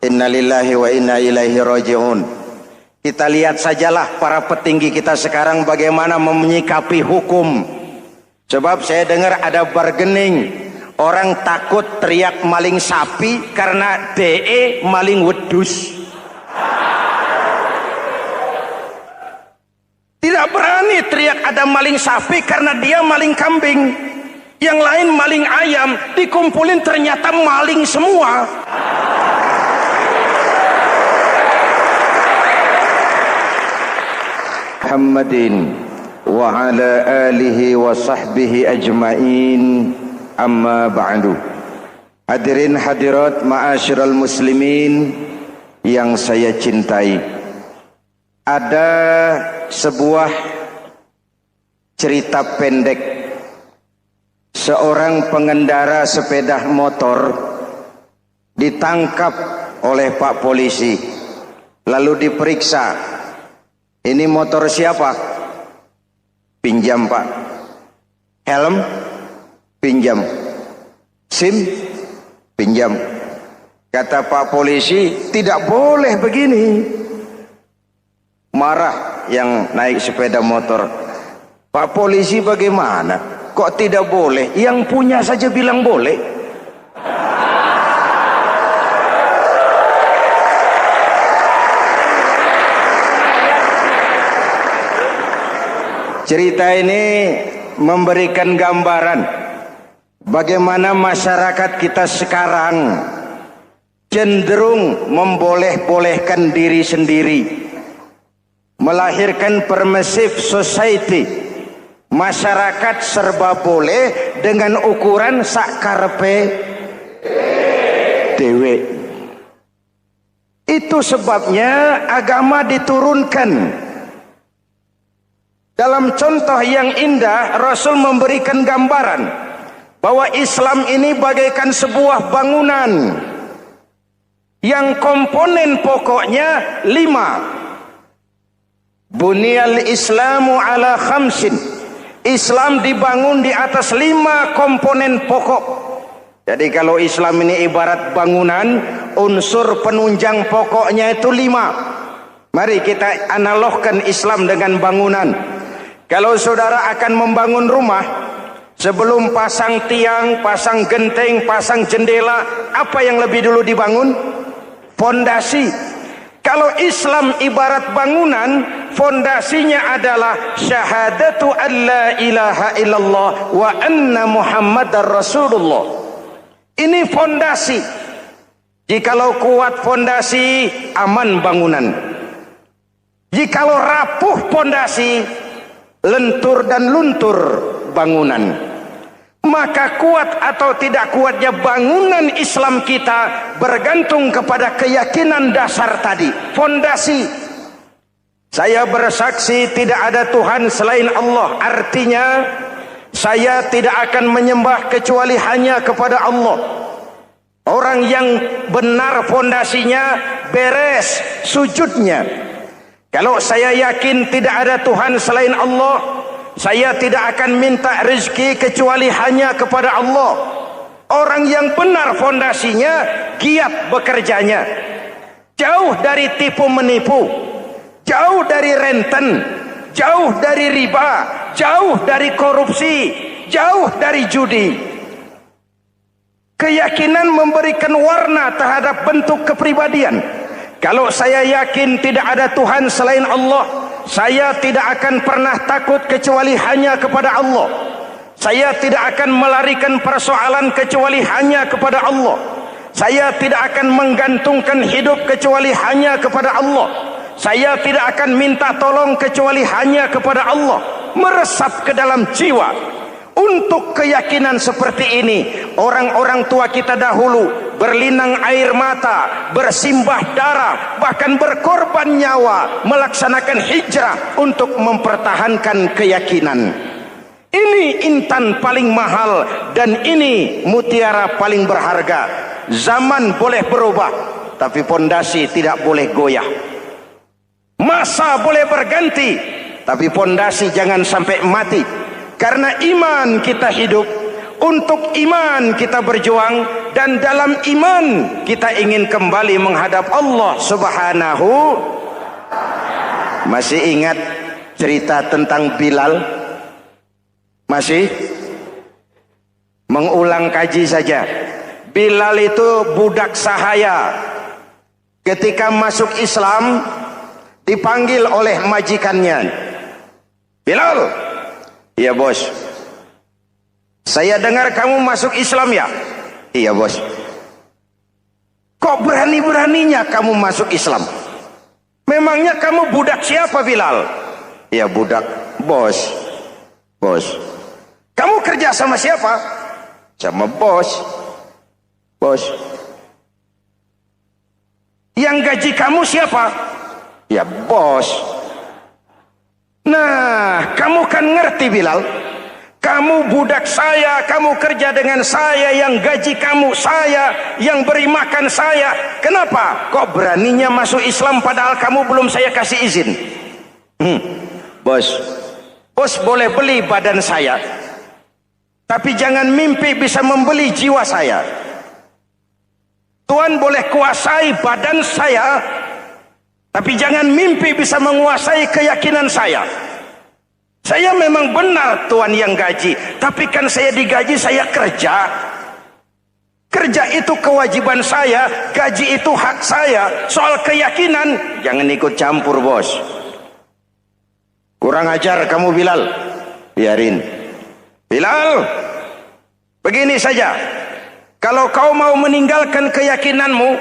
Innalillahi wa inna ilaihi raji'un. Kita lihat sajalah para petinggi kita sekarang bagaimana menyikapi hukum. Sebab saya dengar ada bargaining, orang takut teriak maling sapi karena DE maling wedus. Tidak berani teriak ada maling sapi karena dia maling kambing. Yang lain maling ayam, dikumpulin ternyata maling semua. Muhammadin wa ala alihi wa sahbihi ajma'in, amma ba'du. Hadirin hadirat ma'asyiral muslimin yang saya cintai, ada sebuah cerita pendek. Seorang pengendara sepeda motor ditangkap oleh Pak Polisi, lalu diperiksa. Ini motor siapa? Pinjam Pak. Helm? Pinjam. SIM? Pinjam. Kata Pak Polisi, tidak boleh begini. Marah yang naik sepeda motor. Pak Polisi bagaimana? Kok tidak boleh? Yang punya saja bilang boleh. Cerita ini memberikan gambaran bagaimana masyarakat kita sekarang cenderung memboleh-bolehkan diri sendiri, melahirkan permissive society. Masyarakat serba boleh dengan ukuran sakarepe dewe. Itu sebabnya agama diturunkan. Dalam contoh yang indah, Rasul memberikan gambaran bahwa Islam ini bagaikan sebuah bangunan yang komponen pokoknya 5. Bunyal Islamu ala khamsin. Islam dibangun di atas 5 komponen pokok. Jadi kalau Islam ini ibarat bangunan, unsur penunjang pokoknya itu 5. Mari kita analogkan Islam dengan bangunan. Kalau saudara akan membangun rumah, sebelum pasang tiang, pasang genteng, pasang jendela, apa yang lebih dulu dibangun? Fondasi. Kalau Islam ibarat bangunan, fondasinya adalah syahadatu an la ilaha illallah wa anna muhammadar rasulullah. Ini fondasi. Jikalau kuat fondasi, aman bangunan. Jikalau rapuh fondasi, lentur dan luntur bangunan. Maka kuat atau tidak kuatnya bangunan Islam kita bergantung kepada keyakinan dasar tadi, fondasi. Saya bersaksi tidak ada Tuhan selain Allah, artinya saya tidak akan menyembah kecuali hanya kepada Allah. Orang yang benar fondasinya beres sujudnya. Kalau saya yakin tidak ada Tuhan selain Allah, saya tidak akan minta rezeki kecuali hanya kepada Allah. Orang yang benar fondasinya, giat bekerjanya, jauh dari tipu menipu, jauh dari renten, jauh dari riba, jauh dari korupsi, jauh dari judi. Keyakinan memberikan warna terhadap bentuk kepribadian. Kalau saya yakin tidak ada Tuhan selain Allah, saya tidak akan pernah takut kecuali hanya kepada Allah. Saya tidak akan melarikan persoalan kecuali hanya kepada Allah. Saya tidak akan menggantungkan hidup kecuali hanya kepada Allah. Saya tidak akan minta tolong kecuali hanya kepada Allah. Meresap ke dalam jiwa. Untuk keyakinan seperti ini, orang-orang tua kita dahulu berlinang air mata, bersimbah darah, bahkan berkorban nyawa, melaksanakan hijrah untuk mempertahankan keyakinan. Ini intan paling mahal dan ini mutiara paling berharga. Zaman boleh berubah, tapi pondasi tidak boleh goyah. Masa boleh berganti, tapi pondasi jangan sampai mati. Karena iman kita hidup, untuk iman kita berjuang, dan dalam iman kita ingin kembali menghadap Allah Subhanahu. Masih ingat cerita tentang Bilal? Masih? Mengulang kaji saja. Bilal itu budak sahaya. Ketika masuk Islam dipanggil oleh majikannya. Bilal, iya bos. Saya dengar kamu masuk Islam ya? Iya bos. Kok berani-beraninya kamu masuk Islam? Memangnya kamu budak siapa Bilal? Iya budak bos. Bos. Kamu kerja sama siapa? Sama bos. Bos. Yang gaji kamu siapa? Ya bos. Nah, kamu kan ngerti Bilal. Kamu budak saya, kamu kerja dengan saya, yang gaji kamu saya, yang beri makan saya. Kenapa? Kok beraninya masuk Islam padahal kamu belum saya kasih izin? Bos, bos boleh beli badan saya, tapi jangan mimpi bisa membeli jiwa saya. Tuhan boleh kuasai badan saya, tapi jangan mimpi bisa menguasai keyakinan saya. Saya memang benar Tuhan yang gaji, tapi kan saya digaji, saya kerja. Kerja itu kewajiban saya, gaji itu hak saya. Soal keyakinan, jangan ikut campur bos. Kurang ajar kamu Bilal. Biarin. Bilal, begini saja. Kalau kau mau meninggalkan keyakinanmu,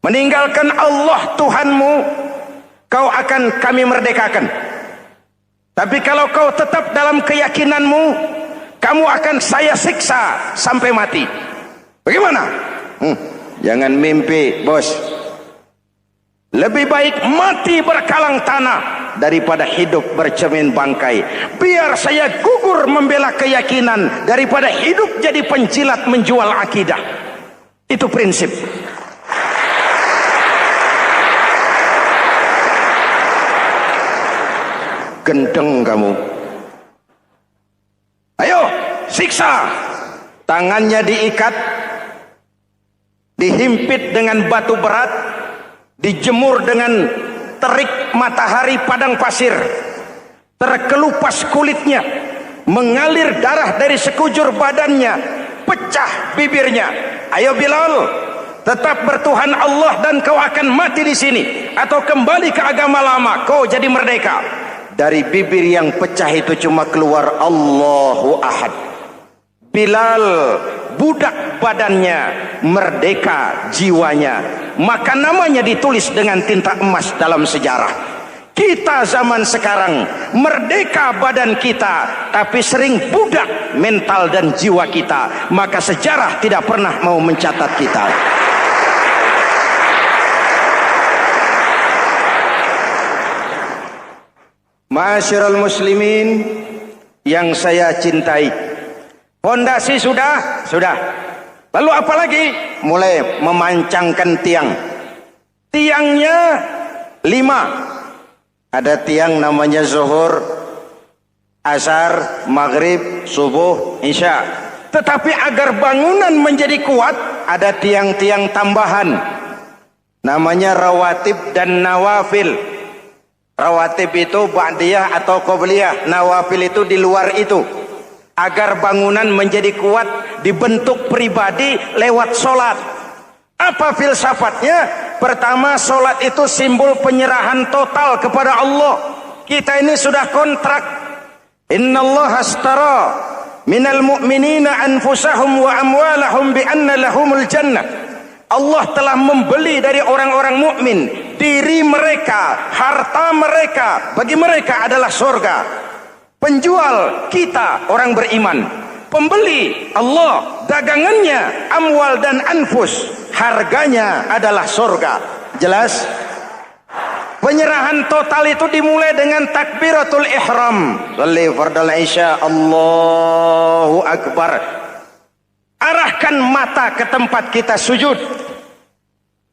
meninggalkan Allah Tuhanmu, kau akan kami merdekakan. Tapi kalau kau tetap dalam keyakinanmu, kamu akan saya siksa sampai mati. Bagaimana? Jangan mimpi bos. Lebih baik mati berkalang tanah daripada hidup bercermin bangkai. Biar saya gugur membela keyakinan daripada hidup jadi penjilat menjual akidah. Itu prinsip. Gendeng kamu. Ayo, siksa. Tangannya diikat, dihimpit dengan batu berat, dijemur dengan terik matahari padang pasir, terkelupas kulitnya, mengalir darah dari sekujur badannya, pecah bibirnya. Ayo Bilal, tetap bertuhan Allah dan kau akan mati di sini, atau kembali ke agama lama, kau jadi merdeka. Dari bibir yang pecah itu cuma keluar Allahu Ahad. Bilal budak badannya, merdeka jiwanya, maka namanya ditulis dengan tinta emas dalam sejarah. Kita zaman sekarang merdeka badan kita, tapi sering budak mental dan jiwa kita, maka sejarah tidak pernah mau mencatat kita. Ma'asyiral muslimin yang saya cintai, fondasi sudah. Lalu apa lagi? Mulai memancangkan tiang. Tiangnya 5. Ada tiang namanya zuhur, asar, maghrib, subuh, isya. Tetapi agar bangunan menjadi kuat, ada tiang-tiang tambahan. Namanya rawatib dan nawafil. Rawatib itu ba'diyah atau qobliyah, nawafil itu di luar itu. Agar bangunan menjadi kuat, dibentuk pribadi lewat solat. Apa filsafatnya? Pertama, solat itu simbol penyerahan total kepada Allah. Kita ini sudah kontrak. Innallaha astara minal mu'minina anfusahum wa amwalahum bi anna lahumul jannah. Allah telah membeli dari orang-orang mukmin diri mereka, harta mereka, bagi mereka adalah surga. Penjual kita orang beriman, pembeli Allah, dagangannya amwal dan anfus, harganya adalah surga. Jelas? Penyerahan total itu dimulai dengan takbiratul ihram. Shalli fardal isya, Allahu akbar. Arahkan mata ke tempat kita sujud.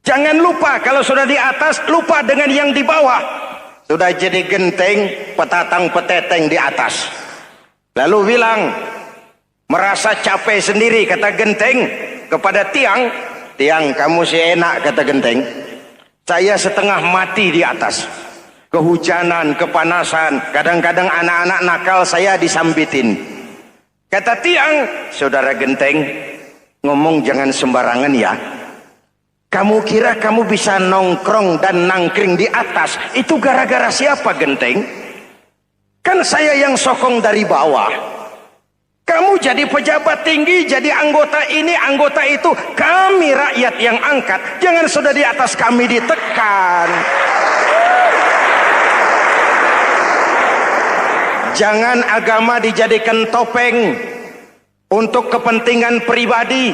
Jangan lupa kalau sudah di atas, lupa dengan yang di bawah. Sudah jadi genteng, petatang peteteng di atas. Lalu bilang, merasa capek sendiri, kata genteng, kepada tiang, tiang kamu si enak, kata genteng, saya setengah mati di atas, kehujanan, kepanasan, kadang-kadang anak-anak nakal saya disambitin. Kata tiang, saudara genteng, ngomong jangan sembarangan ya. Kamu kira kamu bisa nongkrong dan nangkring di atas, itu gara-gara siapa genteng? Kan saya yang sokong dari bawah. Kamu jadi pejabat tinggi, jadi anggota ini, anggota itu. Kami rakyat yang angkat, jangan sudah di atas kami ditekan. Jangan agama dijadikan topeng untuk kepentingan pribadi.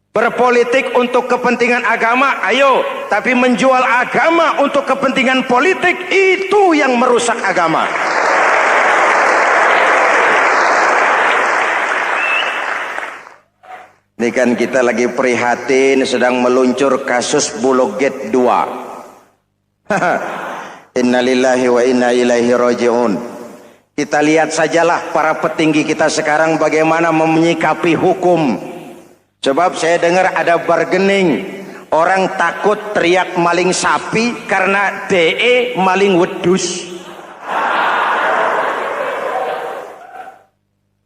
Berpolitik untuk kepentingan agama, ayo. Tapi menjual agama untuk kepentingan politik, itu yang merusak agama. Ini kan kita lagi prihatin sedang meluncur kasus Bulog Gate 2. Innalillahi wa inna ilaihi raji'un. Kita lihat sajalah para petinggi kita sekarang bagaimana menyikapi hukum. Sebab saya dengar ada bargaining, orang takut teriak maling sapi karena DE maling wedus.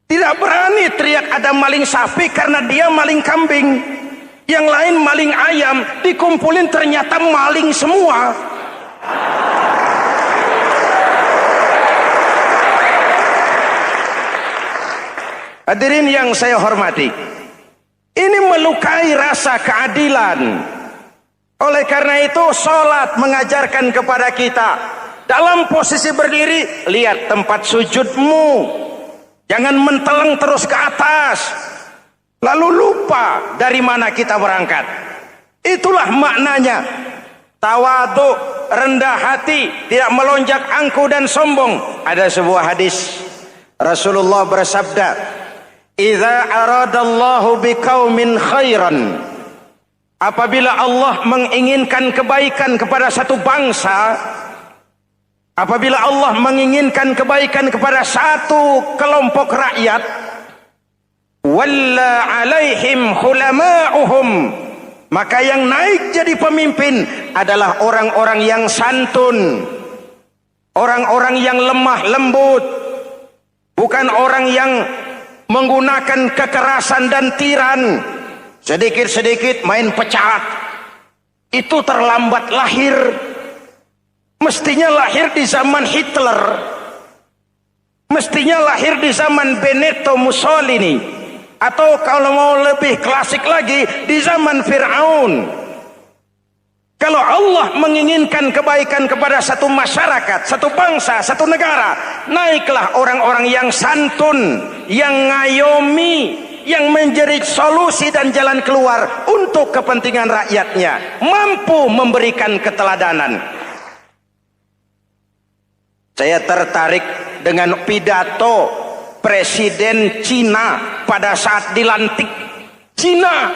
Tidak berani teriak ada maling sapi karena dia maling kambing. Yang lain maling ayam, dikumpulin ternyata maling semua. Hadirin yang saya hormati, ini melukai rasa keadilan. Oleh karena itu sholat mengajarkan kepada kita, dalam posisi berdiri, lihat tempat sujudmu. Jangan menteleng terus ke atas, lalu lupa dari mana kita berangkat. Itulah maknanya tawadhu, rendah hati, tidak melonjak angku dan sombong. Ada sebuah hadis Rasulullah bersabda, "Idza aradallahu biqaumin khairan." Apabila Allah menginginkan kebaikan kepada satu bangsa, apabila Allah menginginkan kebaikan kepada satu kelompok rakyat, walla alaihim hulama'uhum, maka yang naik jadi pemimpin adalah orang-orang yang santun, orang-orang yang lemah lembut, bukan orang yang menggunakan kekerasan dan tiran. Sedikit-sedikit main pecat, itu terlambat lahir. Mestinya lahir di zaman Hitler, mestinya lahir di zaman Benito Mussolini, atau kalau mau lebih klasik lagi di zaman Fir'aun. Kalau Allah menginginkan kebaikan kepada satu masyarakat, satu bangsa, satu negara, naiklah orang-orang yang santun, yang ngayomi, yang menjadi solusi dan jalan keluar untuk kepentingan rakyatnya, mampu memberikan keteladanan. Saya tertarik dengan pidato Presiden Cina pada saat dilantik. Cina,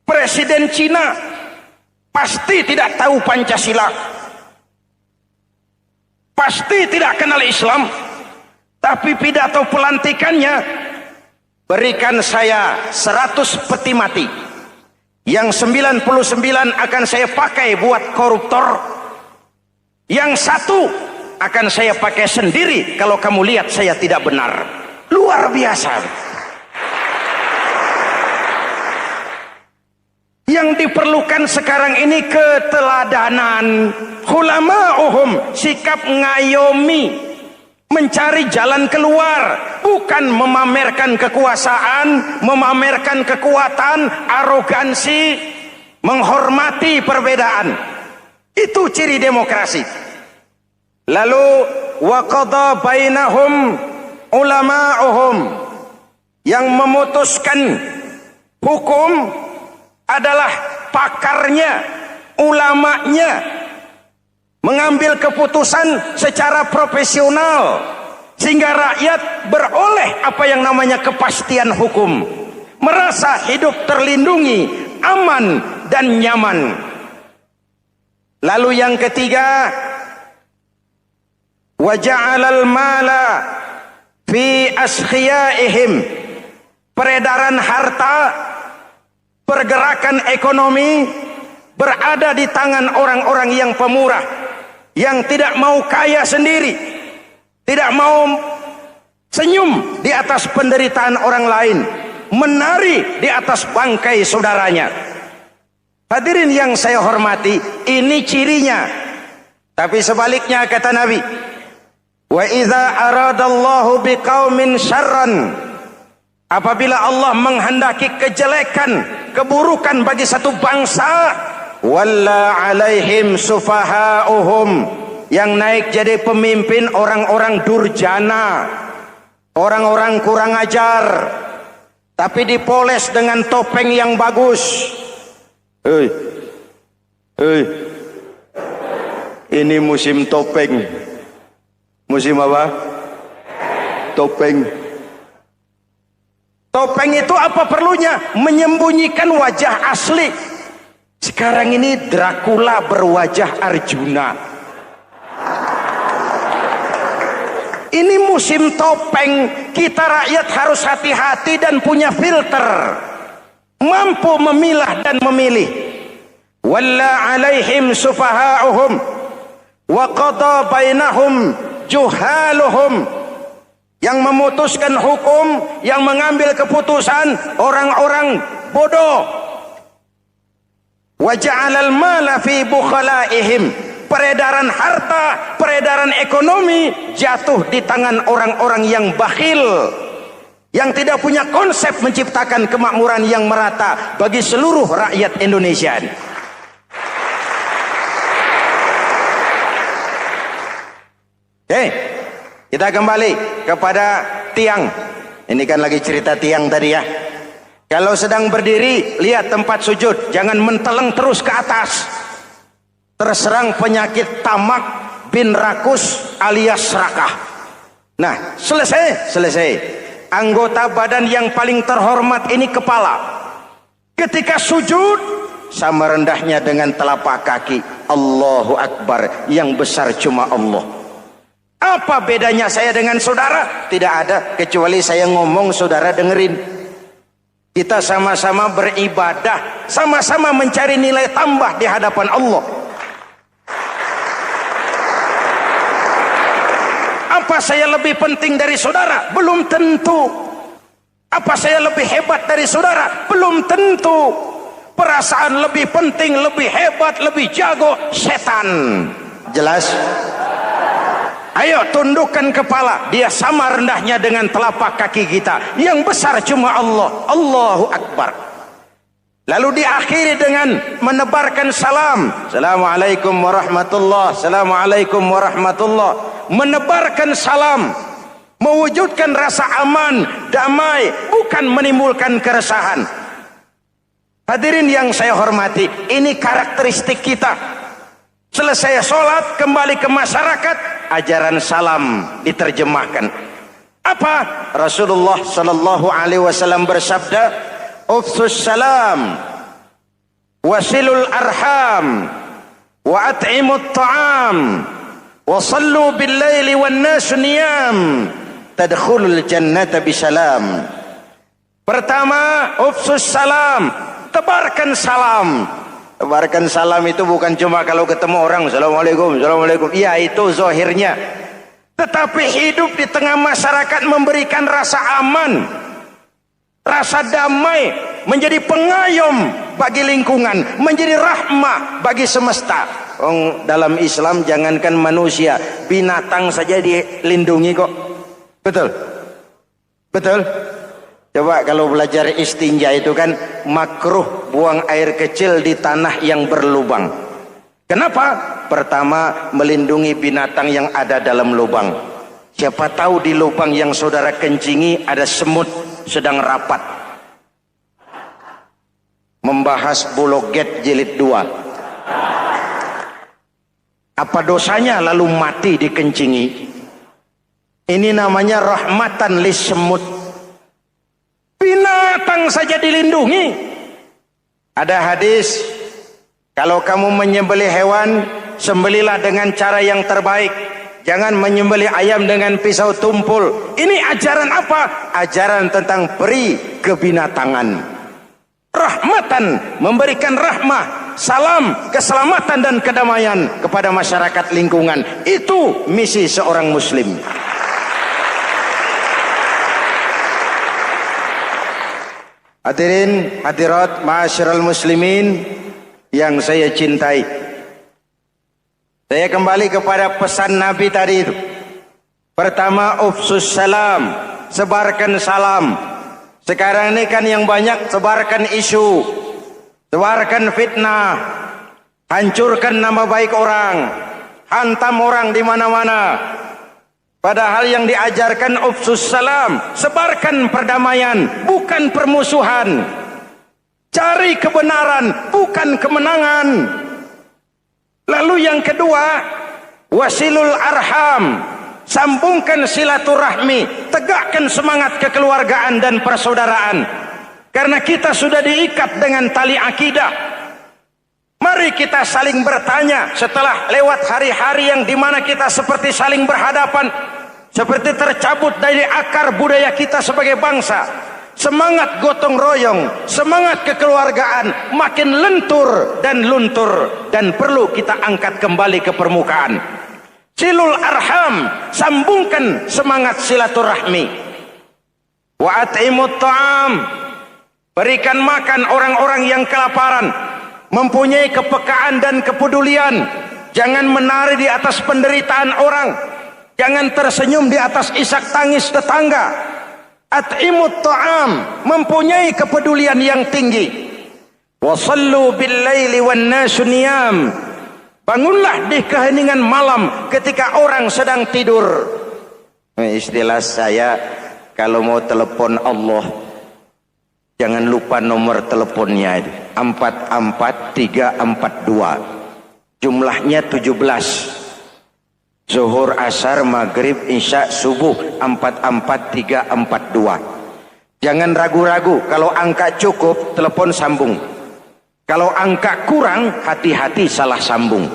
Presiden Cina pasti tidak tahu Pancasila, pasti tidak kenal Islam, tapi pidato pelantikannya, berikan saya 100 peti mati, yang 99 akan saya pakai buat koruptor, yang satu akan saya pakai sendiri kalau kamu lihat saya tidak benar. Luar biasa. Yang diperlukan sekarang ini keteladanan, hulama'uhum, sikap ngayomi, mencari jalan keluar, bukan memamerkan kekuasaan, memamerkan kekuatan, arogansi, menghormati perbedaan. Itu ciri demokrasi. Lalu wa qada bainahum ulama'uhum, yang memutuskan hukum adalah pakarnya, ulamanya, mengambil keputusan secara profesional sehingga rakyat beroleh apa yang namanya kepastian hukum, merasa hidup terlindungi, aman dan nyaman. Lalu yang ketiga, wa ja'alal mala fi askhiyaihim, peredaran harta pergerakan ekonomi berada di tangan orang-orang yang pemurah, yang tidak mau kaya sendiri, tidak mau senyum di atas penderitaan orang lain, menari di atas bangkai saudaranya. Hadirin yang saya hormati, ini cirinya. Tapi sebaliknya kata Nabi, wa idza aradallahu biqaumin syarran, apabila Allah menghendaki kejelekan, keburukan bagi satu bangsa, walla alaihim sufahauhum, yang naik jadi pemimpin orang-orang durjana, orang-orang kurang ajar, tapi dipoles dengan topeng yang bagus. Hei, hei, ini musim topeng. Musim apa? Topeng. Topeng itu apa perlunya? Menyembunyikan wajah asli. Sekarang ini Dracula berwajah Arjuna. Ini musim topeng. Kita rakyat harus hati-hati dan punya filter, mampu memilah dan memilih. Walla alaihim sufahauhum wa qada bainahum juhaluhum, yang memutuskan hukum, yang mengambil keputusan orang-orang bodoh. Wa ja'alal mala fi bukhalaihim, peredaran harta, peredaran ekonomi jatuh di tangan orang-orang yang bakhil, yang tidak punya konsep menciptakan kemakmuran yang merata bagi seluruh rakyat Indonesia. Oke, kita kembali kepada tiang. Ini kan lagi cerita tiang tadi ya. Kalau sedang berdiri, lihat tempat sujud, jangan menteleng terus ke atas. Terserang penyakit tamak bin rakus alias serakah. Nah, selesai. Anggota badan yang paling terhormat ini kepala. Ketika sujud, sama rendahnya dengan telapak kaki. Allahu Akbar, yang besar cuma Allah. Apa bedanya saya dengan saudara? Tidak ada, kecuali saya ngomong saudara dengerin. Kita sama-sama beribadah, sama-sama mencari nilai tambah di hadapan Allah. Apa saya lebih penting dari saudara? Belum tentu. Apa saya lebih hebat dari saudara? Belum tentu. Perasaan lebih penting, lebih hebat, lebih jago setan. Jelas? Ayo tundukkan kepala, dia sama rendahnya dengan telapak kaki kita. Yang besar cuma Allah. Allahu Akbar. Lalu diakhiri dengan menebarkan salam. Assalamualaikum warahmatullah. Assalamualaikum warahmatullah. Menebarkan salam, mewujudkan rasa aman, damai, bukan menimbulkan keresahan. Hadirin yang saya hormati, ini karakteristik kita. Selesai sholat, kembali ke masyarakat, ajaran salam diterjemahkan. Apa? Rasulullah sallallahu alaihi wasallam bersabda, "Ufsus salam, wasilul arham, wa at'imut ta'am, wa sallu bil laili wan nasu niyam, tadkhulul jannata bisalam." Pertama, ufsus salam, tebarkan salam. Tebarkan salam itu bukan cuma kalau ketemu orang, Assalamualaikum, Assalamualaikum. Iya, itu zahirnya. Tetapi hidup di tengah masyarakat memberikan rasa aman, rasa damai, menjadi pengayom bagi lingkungan, menjadi rahmah bagi semesta. Dalam Islam jangankan manusia, binatang saja dilindungi kok. Betul? Betul? Coba kalau belajar istinja itu kan makruh buang air kecil di tanah yang berlubang. Kenapa? Pertama, melindungi binatang yang ada dalam lubang. Siapa tahu di lubang yang saudara kencingi ada semut sedang rapat. Membahas Bologet jilid 2. Apa dosanya lalu mati dikencingi? Ini namanya rahmatan lis semut. Binatang saja dilindungi. Ada hadis, kalau kamu menyembelih hewan, sembelilah dengan cara yang terbaik. Jangan menyembelih ayam dengan pisau tumpul. Ini ajaran apa? Ajaran tentang peri kebinatangan. rahmatan, memberikan rahmah, salam, keselamatan dan kedamaian kepada masyarakat lingkungan. Itu misi seorang muslim. Hadirin hadirat ma'asyiral muslimin yang saya cintai, saya kembali kepada pesan Nabi tadi itu. Pertama, ufsus salam, sebarkan salam. Sekarang ini kan yang banyak sebarkan isu, sebarkan fitnah, hancurkan nama baik orang, hantam orang di mana-mana. Padahal yang diajarkan ufsus salam, sebarkan perdamaian, bukan permusuhan. Cari kebenaran, bukan kemenangan. Lalu yang kedua, wasilul arham, sambungkan silaturahmi, tegakkan semangat kekeluargaan dan persaudaraan. Karena kita sudah diikat dengan tali akidah. Mari kita saling bertanya setelah lewat hari-hari yang dimana kita seperti saling berhadapan, seperti tercabut dari akar budaya kita sebagai bangsa. Semangat gotong royong, semangat kekeluargaan makin lentur dan luntur, dan perlu kita angkat kembali ke permukaan. Silul arham, sambungkan semangat silaturahmi. Wa at'imut ta'am, berikan makan orang-orang yang kelaparan. Mempunyai kepekaan dan kepedulian. Jangan menari di atas penderitaan orang, jangan tersenyum di atas isak tangis tetangga. At'imut ta'am, mempunyai kepedulian yang tinggi. Wasallu bil laili wan nasu niyam, bangunlah di keheningan malam ketika orang sedang tidur. Istilah saya, kalau mau telepon Allah, jangan lupa nomor teleponnya itu 44342. Jumlahnya 17. Zuhur, asar, maghrib, isya, subuh 44342. Jangan ragu-ragu, kalau angka cukup telepon sambung. Kalau angka kurang, hati-hati salah sambung.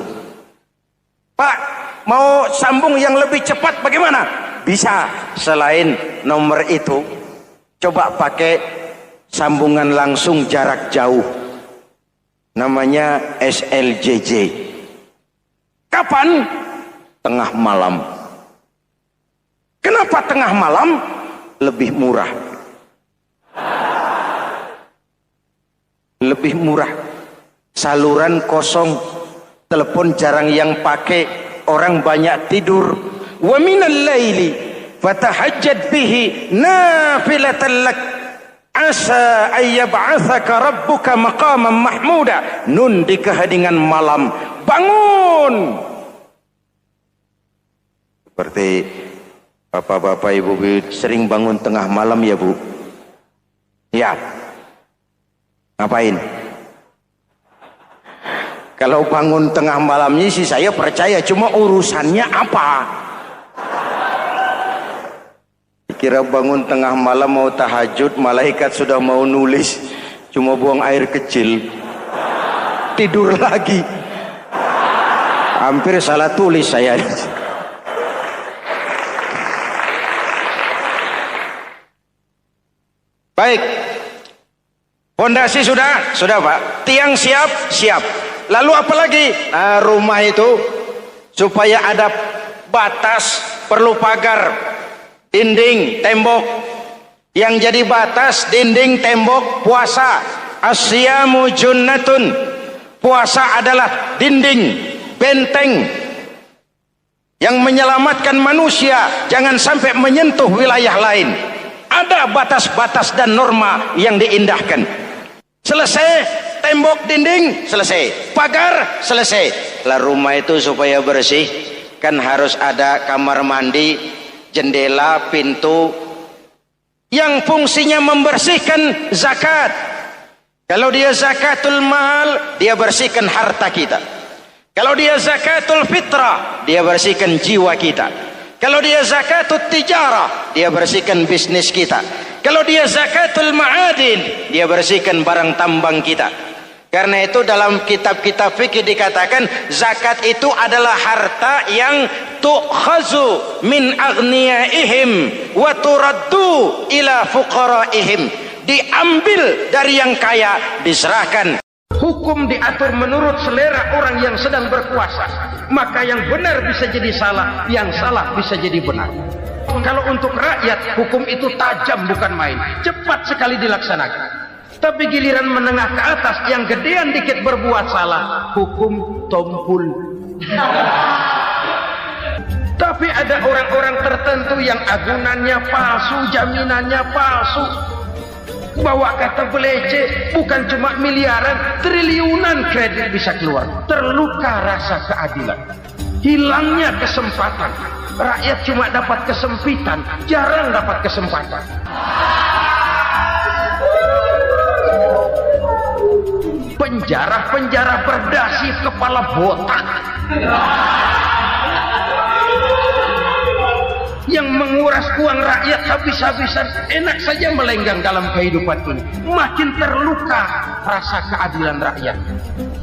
Pak, mau sambung yang lebih cepat bagaimana? Bisa, selain nomor itu, coba pakai sambungan langsung jarak jauh. Namanya SLJJ. Kapan? Tengah malam. Kenapa tengah malam? Lebih murah. Lebih murah. Saluran kosong, telepon jarang yang pakai, orang banyak tidur. Wa minal laili fatahajjad bihi nafilatan lak asa ayyab'atsaka rabbuka maqaman mahmuda. Nun di keheningan malam, bangun. Seperti bapak-bapak, ibu-ibu sering bangun tengah malam ya Bu? Ya. Ngapain? Kalau bangun tengah malamnya sih saya percaya, cuma urusannya apa? Kira bangun tengah malam mau tahajud, malaikat sudah mau nulis, cuma buang air kecil, tidur lagi. Hampir salah tulis saya. Baik, fondasi sudah Pak, tiang siap. Lalu apa lagi? Nah, rumah itu supaya ada batas, perlu pagar, dinding, tembok. Yang jadi batas, dinding, tembok, puasa. Asyamu junnatun, puasa adalah dinding, benteng yang menyelamatkan manusia jangan sampai menyentuh wilayah lain. Ada batas-batas dan norma yang diindahkan. Selesai, tembok, dinding, selesai. Pagar, selesai. Lah rumah itu supaya bersih, kan harus ada kamar mandi, jendela, pintu, yang fungsinya membersihkan zakat. Kalau dia zakatul mal, dia bersihkan harta kita. Kalau dia zakatul fitrah, dia bersihkan jiwa kita. Kalau dia zakatul tijarah, dia bersihkan bisnis kita. Kalau dia zakatul ma'adin, dia bersihkan barang tambang kita. Karena itu dalam kitab-kitab fikih dikatakan zakat itu adalah harta yang tu'khazu min aghniyaihim wa turaddu ila fuqaraihim. diambil dari yang kaya, diserahkan. Hukum diatur menurut selera orang yang sedang berkuasa, maka yang benar bisa jadi salah, yang salah bisa jadi benar. Kalau untuk rakyat, hukum itu tajam bukan main, cepat sekali dilaksanakan. Tapi giliran menengah ke atas, yang gedean dikit berbuat salah, hukum tompul. Tapi ada orang-orang tertentu yang agunannya palsu, jaminannya palsu, bawa kata belece, bukan cuma miliaran, triliunan kredit bisa keluar. Terluka rasa keadilan, hilangnya kesempatan. Rakyat cuma dapat kesempitan, jarang dapat kesempatan. Penjara-penjara berdasi kepala botak yang menguras uang rakyat habis-habisan, enak saja melenggang dalam kehidupan ini. Makin terluka rasa keadilan rakyat.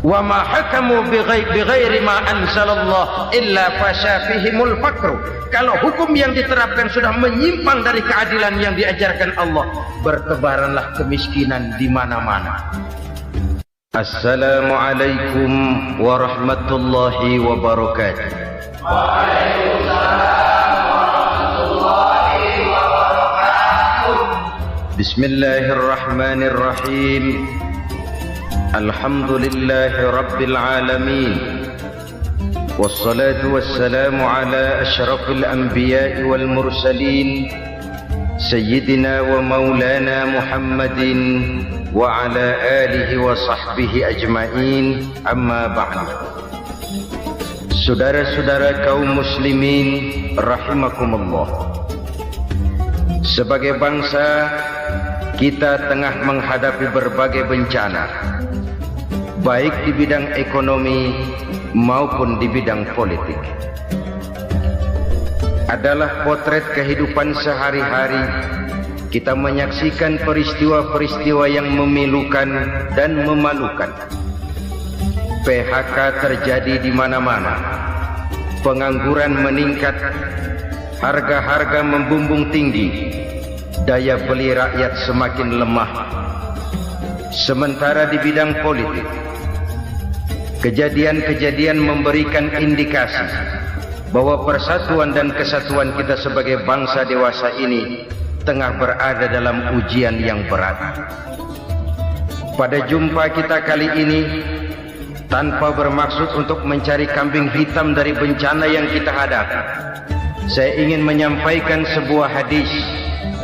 Wa ma hakamu bighairi ma anzalallah illa fasha fihimul faqru. Kalau hukum yang diterapkan sudah menyimpang dari keadilan yang diajarkan Allah, bertebaranlah kemiskinan di mana-mana. Assalamualaikum warahmatullahi wabarakatuh. Waalaikumsalam. Bismillahirrahmanirrahim. Alhamdulillahi rabbil alamin. Wassalatu wassalamu ala asyrafil anbiya'i wal mursalin, sayyidina wa maulana Muhammadin wa ala alihi wa sahbihi ajma'in. Amma ba'du. Saudara-saudara kaum muslimin rahimakumullah, sebagai bangsa kita tengah menghadapi berbagai bencana, baik di bidang ekonomi maupun di bidang politik. Adalah potret kehidupan sehari-hari. Kita menyaksikan peristiwa-peristiwa yang memilukan dan memalukan. PHK terjadi di mana-mana. Pengangguran meningkat, harga-harga membumbung tinggi, daya beli rakyat semakin lemah. Sementara di bidang politik, kejadian-kejadian memberikan indikasi bahwa persatuan dan kesatuan kita sebagai bangsa dewasa ini tengah berada dalam ujian yang berat. Pada jumpa kita kali ini, tanpa bermaksud untuk mencari kambing hitam dari bencana yang kita hadapi, saya ingin menyampaikan sebuah hadis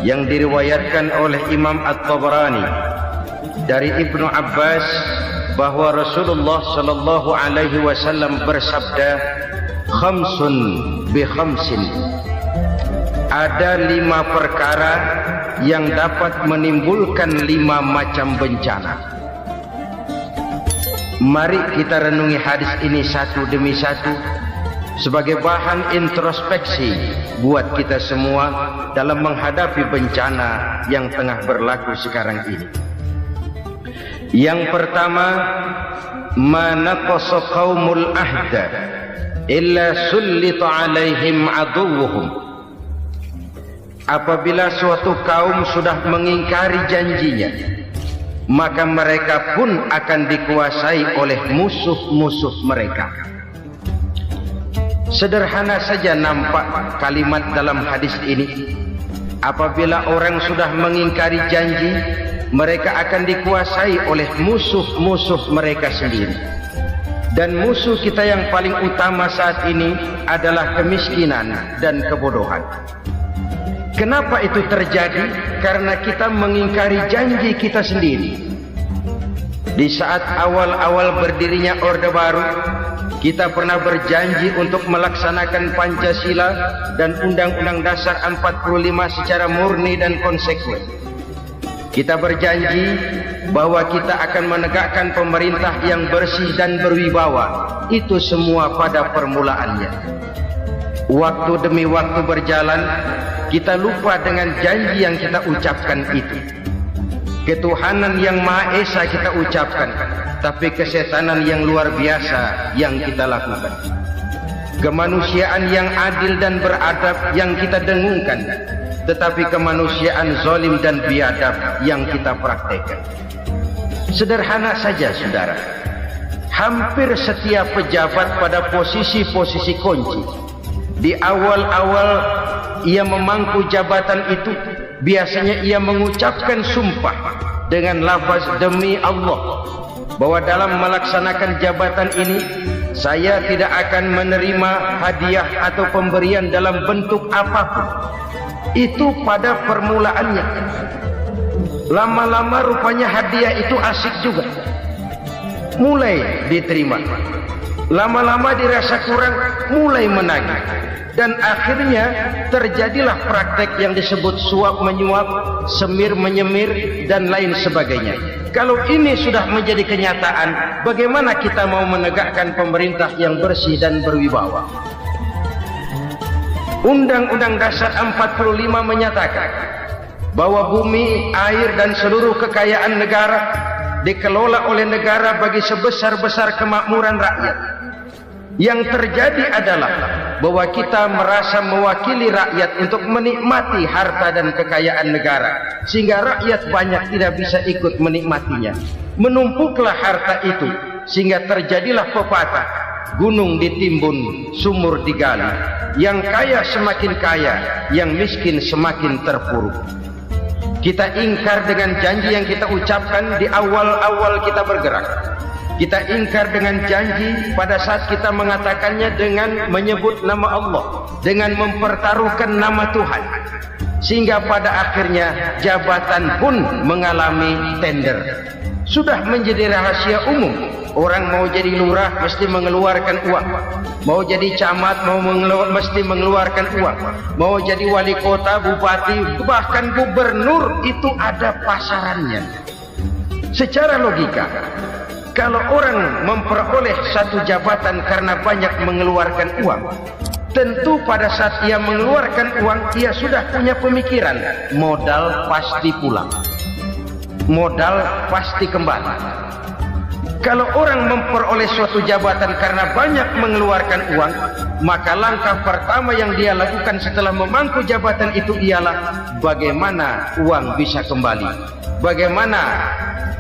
yang diriwayatkan oleh Imam At-Tabarani dari Ibnu Abbas bahwa Rasulullah sallallahu alaihi wasallam bersabda, khamsun bi khamsin. Ada 5 perkara yang dapat menimbulkan 5 macam bencana. Mari kita renungi hadis ini satu demi satu sebagai bahan introspeksi buat kita semua dalam menghadapi bencana yang tengah berlaku sekarang ini. Yang pertama, ma naqasa qaumul ahda illa sullita alaihim aduwwuhum. Apabila suatu kaum sudah mengingkari janjinya, maka mereka pun akan dikuasai oleh musuh-musuh mereka. Sederhana saja nampak kalimat dalam hadis ini. Apabila orang sudah mengingkari janji, mereka akan dikuasai oleh musuh-musuh mereka sendiri. Dan musuh kita yang paling utama saat ini adalah kemiskinan dan kebodohan. Kenapa itu terjadi? Karena kita mengingkari janji kita sendiri. Di saat awal-awal berdirinya Orde Baru, kita pernah berjanji untuk melaksanakan Pancasila dan Undang-Undang Dasar 45 secara murni dan konsekuen. Kita berjanji bahwa kita akan menegakkan pemerintah yang bersih dan berwibawa. Itu semua pada permulaannya. Waktu demi waktu berjalan, kita lupa dengan janji yang kita ucapkan itu. Ketuhanan yang Maha Esa kita ucapkan, tapi kesetanan yang luar biasa yang kita lakukan. Kemanusiaan yang adil dan beradab yang kita dengungkan, tetapi kemanusiaan zalim dan biadab yang kita praktekkan. Sederhana saja saudara, hampir setiap pejabat pada posisi-posisi kunci, di awal-awal ia memangku jabatan itu, biasanya ia mengucapkan sumpah dengan lafaz demi Allah, bahwa dalam melaksanakan jabatan ini saya tidak akan menerima hadiah atau pemberian dalam bentuk apapun. Itu pada permulaannya. Lama-lama rupanya hadiah itu asik juga, mulai diterima. Lama-lama dirasa kurang, mulai menagih. Dan akhirnya terjadilah praktek yang disebut suap menyuap, semir menyemir, dan lain sebagainya. Kalau ini sudah menjadi kenyataan, bagaimana kita mau menegakkan pemerintah yang bersih dan berwibawa? Undang-Undang Dasar 45 menyatakan bahwa bumi, air, dan seluruh kekayaan negara dikelola oleh negara bagi sebesar-besar kemakmuran rakyat. Yang terjadi adalah bahwa kita merasa mewakili rakyat untuk menikmati harta dan kekayaan negara, sehingga rakyat banyak tidak bisa ikut menikmatinya. Menumpuklah harta itu sehingga terjadilah pepatah, gunung ditimbun, sumur digali. Yang kaya semakin kaya, yang miskin semakin terpuruk. Kita ingkar dengan janji yang kita ucapkan di awal-awal kita bergerak. Kita ingkar dengan janji pada saat kita mengatakannya dengan menyebut nama Allah, dengan mempertaruhkan nama Tuhan, sehingga pada akhirnya jabatan pun mengalami tender. Sudah menjadi rahasia umum, orang mau jadi lurah mesti mengeluarkan uang, mau jadi camat mesti mengeluarkan uang, mau jadi wali kota, bupati, bahkan gubernur, itu ada pasarannya. Secara logika, kalau orang memperoleh satu jabatan karena banyak mengeluarkan uang, tentu pada saat ia mengeluarkan uang, ia sudah punya pemikiran, modal pasti pulang, modal pasti kembali. Kalau orang memperoleh suatu jabatan karena banyak mengeluarkan uang, maka langkah pertama yang dia lakukan setelah memangku jabatan itu ialah bagaimana uang bisa kembali, bagaimana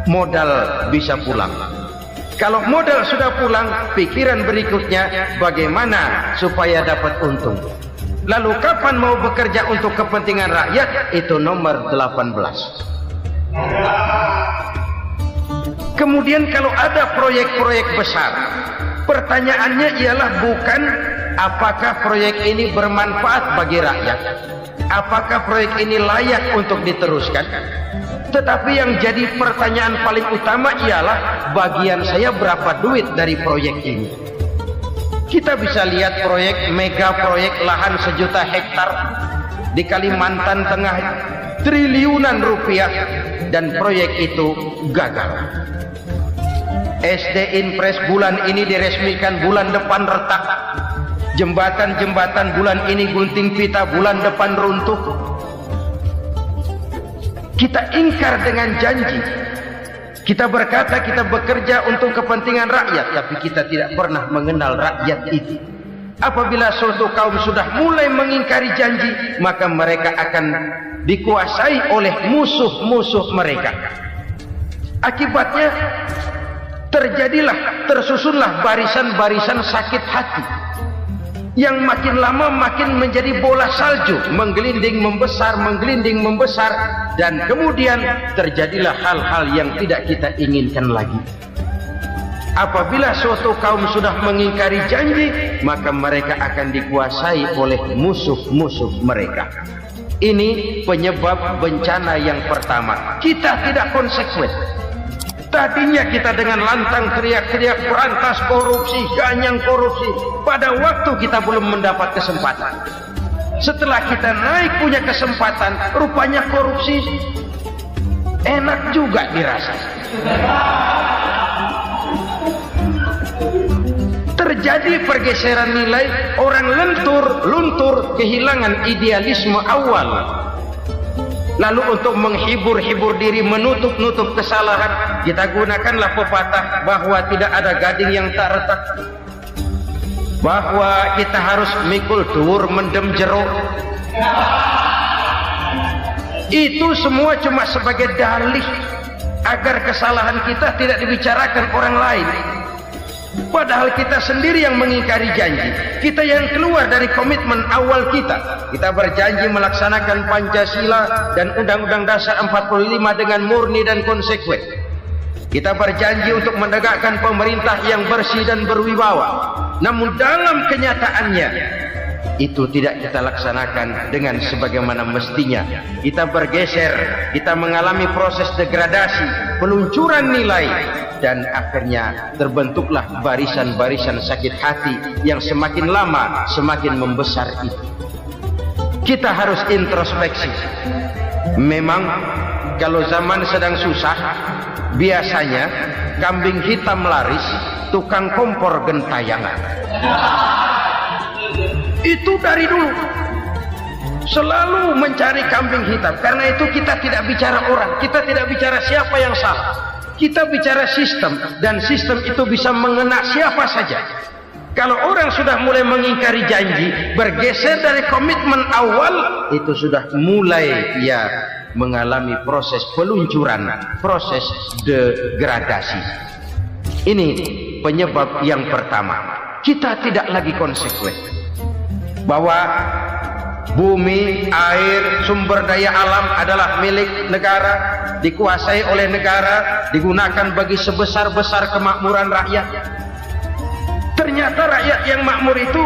modal bisa pulang. Kalau modal sudah pulang, pikiran berikutnya bagaimana supaya dapat untung. Lalu kapan mau bekerja untuk kepentingan rakyat? Itu nomor 18. Kemudian kalau ada proyek-proyek besar, pertanyaannya ialah bukan apakah proyek ini bermanfaat bagi rakyat, apakah proyek ini layak untuk diteruskan, tetapi yang jadi pertanyaan paling utama ialah bagian saya berapa duit dari proyek ini. Kita bisa lihat proyek, mega proyek lahan 1 juta hektar di Kalimantan Tengah, triliunan rupiah, dan proyek itu gagal. SD Impres bulan ini diresmikan, bulan depan retak. Jembatan-jembatan bulan ini gunting pita, bulan depan runtuh. Kita ingkar dengan janji. Kita berkata kita bekerja untuk kepentingan rakyat, tapi kita tidak pernah mengenal rakyat itu. Apabila suatu kaum sudah mulai mengingkari janji, maka mereka akan dikuasai oleh musuh-musuh mereka. Akibatnya tersusunlah barisan-barisan sakit hati yang makin lama makin menjadi bola salju, menggelinding membesar, dan kemudian terjadilah hal-hal yang tidak kita inginkan lagi. Apabila suatu kaum sudah mengingkari janji, maka mereka akan dikuasai oleh musuh-musuh mereka. Ini penyebab bencana yang pertama. Kita tidak konsekuen. Tadinya kita dengan lantang teriak-teriak berantas korupsi, ganyang korupsi. Pada waktu kita belum mendapat kesempatan. Setelah kita naik punya kesempatan, rupanya korupsi enak juga dirasa. Terjadi pergeseran nilai, orang luntur, kehilangan idealisme awal. Lalu untuk menghibur diri, menutup kesalahan, kita gunakanlah pepatah bahwa tidak ada gading yang tak retak, bahwa kita harus mikul dhuwur mendem jero. Itu semua cuma sebagai dalih agar kesalahan kita tidak dibicarakan orang lain. Padahal kita sendiri yang mengingkari janji. Kita yang keluar dari komitmen awal kita. Kita berjanji melaksanakan Pancasila dan Undang-Undang Dasar 45 dengan murni dan konsekuen. Kita berjanji untuk menegakkan pemerintah yang bersih dan berwibawa. Namun dalam kenyataannya itu tidak kita laksanakan dengan sebagaimana mestinya. Kita bergeser, kita mengalami proses degradasi, peluncuran nilai, dan akhirnya terbentuklah barisan-barisan sakit hati yang semakin lama semakin membesar itu. Kita harus introspeksi. Memang kalau zaman sedang susah, biasanya kambing hitam laris, tukang kompor gentayangan. Itu dari dulu selalu mencari kambing hitam. Karena itu kita tidak bicara orang, kita tidak bicara siapa yang salah, kita bicara sistem, dan sistem itu bisa mengena siapa saja. Kalau orang sudah mulai mengingkari janji, bergeser dari komitmen awal, itu sudah mulai ya mengalami proses peluncuran, proses degradasi. Ini penyebab yang pertama. Kita tidak lagi konsekuen bahwa bumi, air, sumber daya alam adalah milik negara, dikuasai oleh negara, digunakan bagi sebesar-besar kemakmuran rakyat. Ternyata rakyat yang makmur itu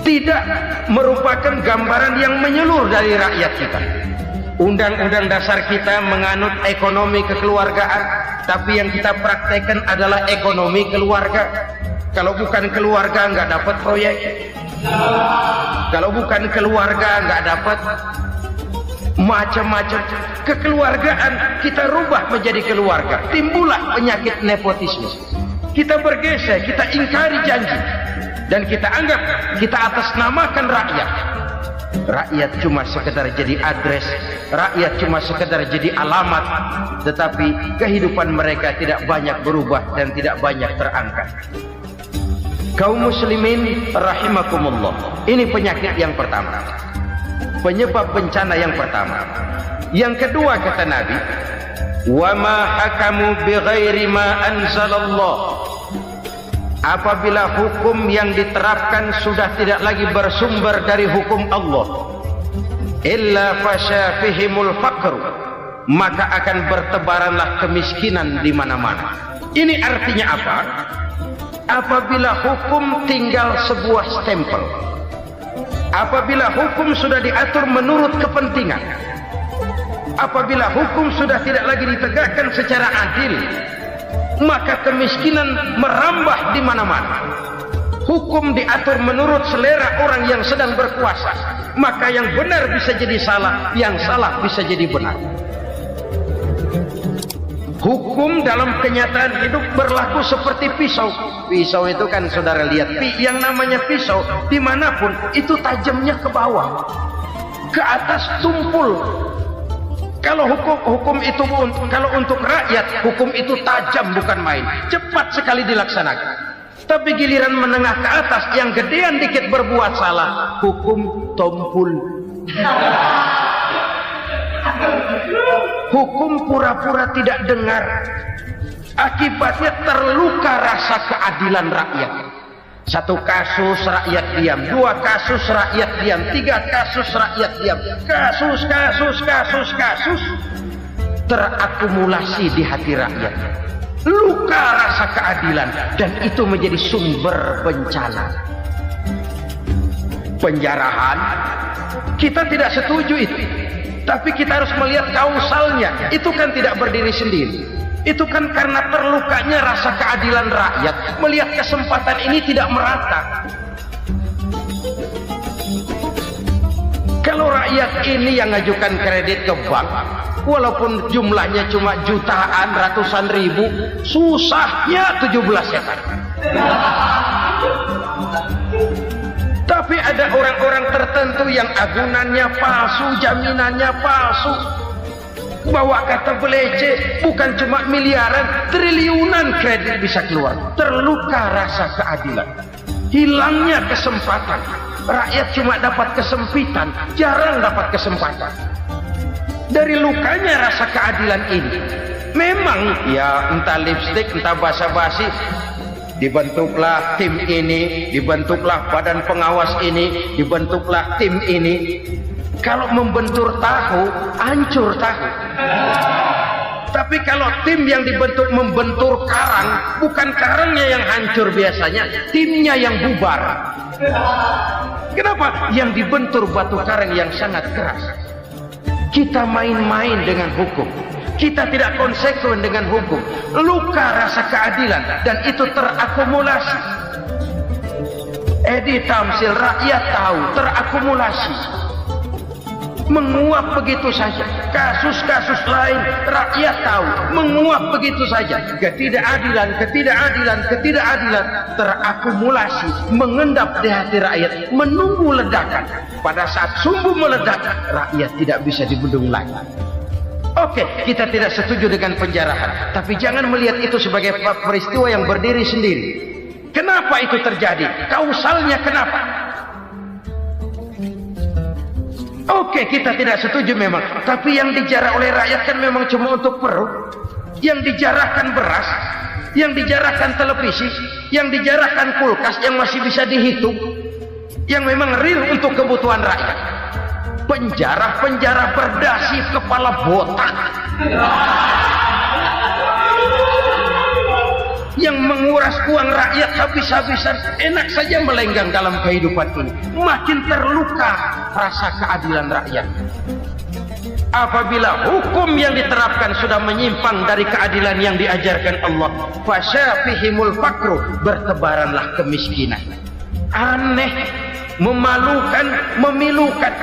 tidak merupakan gambaran yang menyeluruh dari rakyat kita. Undang-undang dasar kita menganut ekonomi kekeluargaan, tapi yang kita praktekkan adalah ekonomi keluarga. Kalau bukan keluarga nggak dapat proyek. Kalau bukan keluarga nggak dapat macam-macam. Kekeluargaan kita rubah menjadi keluarga. Timbullah penyakit nepotisme. Kita bergeser, kita ingkari janji, dan kita anggap kita atasnamakan rakyat. Rakyat cuma sekedar jadi adres, rakyat cuma sekedar jadi alamat, tetapi kehidupan mereka tidak banyak berubah dan tidak banyak terangkat. Kaum muslimin rahimakumullah, ini penyakit yang pertama, penyebab bencana yang pertama. Yang kedua kata Nabi, wa ma hakamu bighairi ma anzalallah. Apabila hukum yang diterapkan sudah tidak lagi bersumber dari hukum Allah, illa fasya fihimul faqr, maka akan bertebaranlah kemiskinan di mana-mana. Ini artinya apa? Apabila hukum tinggal sebuah stempel, apabila hukum sudah diatur menurut kepentingan, apabila hukum sudah tidak lagi ditegakkan secara adil, maka kemiskinan merambah di mana-mana. Hukum diatur menurut selera orang yang sedang berkuasa, maka yang benar bisa jadi salah, yang salah bisa jadi benar. Hukum dalam kenyataan hidup berlaku seperti pisau. Pisau itu kan saudara lihat, yang namanya pisau dimanapun itu tajamnya ke bawah, ke atas tumpul. Kalau hukum itu kalau untuk rakyat, hukum itu tajam bukan main, cepat sekali dilaksanakan. Tapi giliran menengah ke atas, yang gedean dikit berbuat salah, hukum tumpul. Hukum pura-pura tidak dengar. Akibatnya terluka rasa keadilan rakyat. Satu kasus rakyat diam, dua kasus rakyat diam, tiga kasus rakyat diam. Kasus terakumulasi di hati rakyat. Luka rasa keadilan, dan itu menjadi sumber bencana. Penjarahan, kita tidak setuju itu. Tapi kita harus melihat kausalnya. Itu kan tidak berdiri sendiri. Itu kan karena terlukanya rasa keadilan rakyat. Melihat kesempatan ini tidak merata. Kalau rakyat ini yang ngajukan kredit ke bank, walaupun jumlahnya cuma jutaan, ratusan ribu, susahnya 17 setan. Tapi ada orang-orang tertentu yang agunannya palsu, jaminannya palsu, bawa kata belece, bukan cuma miliaran, triliunan kredit bisa keluar. Terluka rasa keadilan. hilangnya kesempatan. Rakyat cuma dapat kesempitan, jarang dapat kesempatan. Dari lukanya rasa keadilan ini, memang ya entah lipstik, entah basa-basi, dibentuklah tim ini, dibentuklah badan pengawas ini, dibentuklah tim ini. Kalau membentur tahu, hancur tahu. Tapi kalau tim yang dibentuk membentur karang, bukan karangnya yang hancur biasanya, timnya yang bubar. Kenapa? Yang dibentur batu karang yang sangat keras. Kita main-main dengan hukum, kita tidak konsekuen dengan hukum. Luka rasa keadilan, dan itu terakumulasi. Edi Tamsil, rakyat tahu, terakumulasi, menguap begitu saja. Kasus-kasus lain rakyat tahu, menguap begitu saja. Ketidakadilan terakumulasi, mengendap di hati rakyat, menunggu ledakan. Pada saat sumbu meledak, rakyat tidak bisa dibendung lagi. Oke, kita tidak setuju dengan penjarahan, tapi jangan melihat itu sebagai peristiwa yang berdiri sendiri. Kenapa itu terjadi? Kausalnya kenapa? Oke, kita tidak setuju memang, tapi yang dijarah oleh rakyat kan memang cuma untuk perut. Yang dijarahkan beras, yang dijarahkan televisi, yang dijarahkan kulkas yang masih bisa dihitung, yang memang real untuk kebutuhan rakyat. Penjara-penjara berdasi kepala botak yang menguras uang rakyat habis-habisan, enak saja melenggang dalam kehidupan ini. Makin terluka rasa keadilan rakyat. Apabila hukum yang diterapkan sudah menyimpang dari keadilan yang diajarkan Allah, fasyafihimul fakru, bertebaranlah kemiskinan. Aneh, memalukan, memilukan.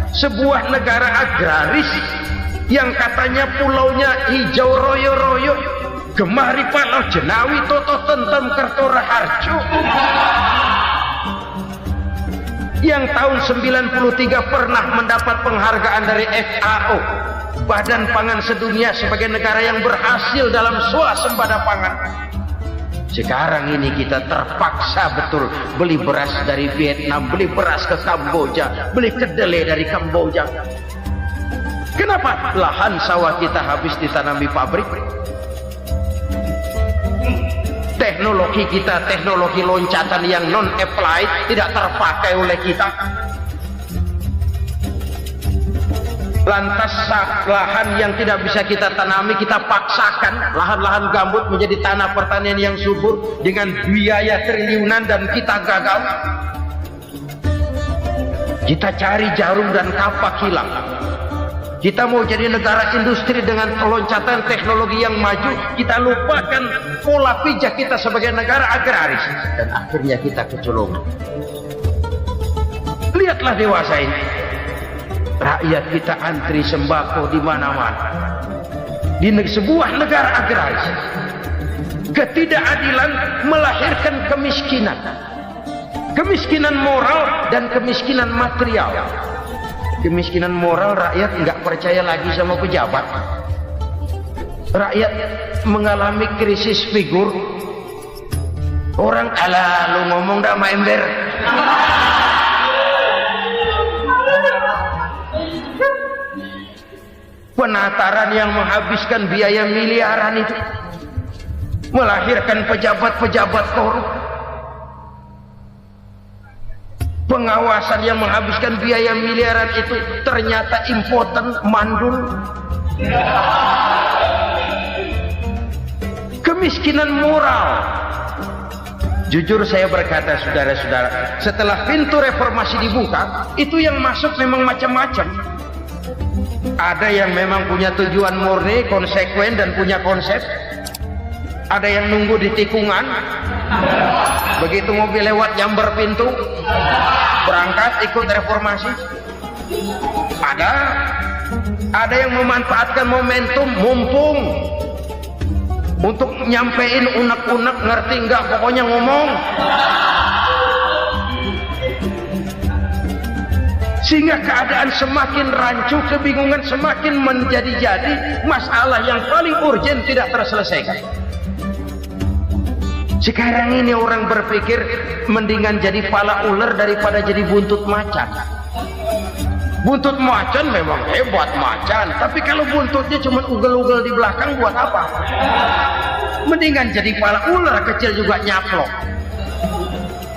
Sebuah negara agraris yang katanya pulaunya hijau royo-royo, Gemari Palau Jenawi Toto Tentem Kertora Harjo, yang tahun 93 pernah mendapat penghargaan dari FAO, Badan Pangan Sedunia, sebagai negara yang berhasil dalam swasembada pangan. Sekarang ini kita terpaksa betul beli beras dari Vietnam, beli beras ke Kamboja, beli kedelai dari Kamboja. Kenapa? Lahan sawah kita habis ditanami pabrik. Teknologi kita, teknologi loncatan yang non-applied, tidak terpakai oleh kita. Lantas lahan yang tidak bisa kita tanami, kita paksakan lahan-lahan gambut menjadi tanah pertanian yang subur dengan biaya triliunan, dan kita gagal. Kita cari jarum dan kapak hilang. Kita mau jadi negara industri dengan loncatan teknologi yang maju, kita lupakan pola pijak kita sebagai negara agraris, dan akhirnya kita kecolongan. Lihatlah dewasa ini, rakyat kita antri sembako di mana-mana. Di sebuah negara agraris, ketidakadilan melahirkan kemiskinan, kemiskinan moral dan kemiskinan material. Kemiskinan moral, rakyat nggak percaya lagi sama pejabat. Rakyat mengalami krisis figur. Orang ala lu ngomong dah sama ember. Penataran yang menghabiskan biaya miliaran itu melahirkan pejabat-pejabat korup. Pengawasan yang menghabiskan biaya miliaran itu ternyata impoten, mandul. Kemiskinan moral. Jujur saya berkata, saudara-saudara, setelah pintu reformasi dibuka, itu yang masuk memang macam-macam. Ada yang memang punya tujuan murni, konsekuen, dan punya konsep. Ada yang nunggu di tikungan, begitu mobil lewat nyamber pintu, berangkat ikut reformasi. Ada yang memanfaatkan momentum, mumpung, untuk nyampein unek-unek, ngerti enggak, pokoknya ngomong. Sehingga keadaan semakin rancu, kebingungan semakin menjadi-jadi, masalah yang paling urgen tidak terselesaikan. Sekarang ini orang berpikir mendingan jadi pala ular daripada jadi buntut macan. Buntut macan memang hebat macan, tapi kalau buntutnya cuma ugel-ugel di belakang buat apa? Mendingan jadi pala ular kecil juga nyaplok.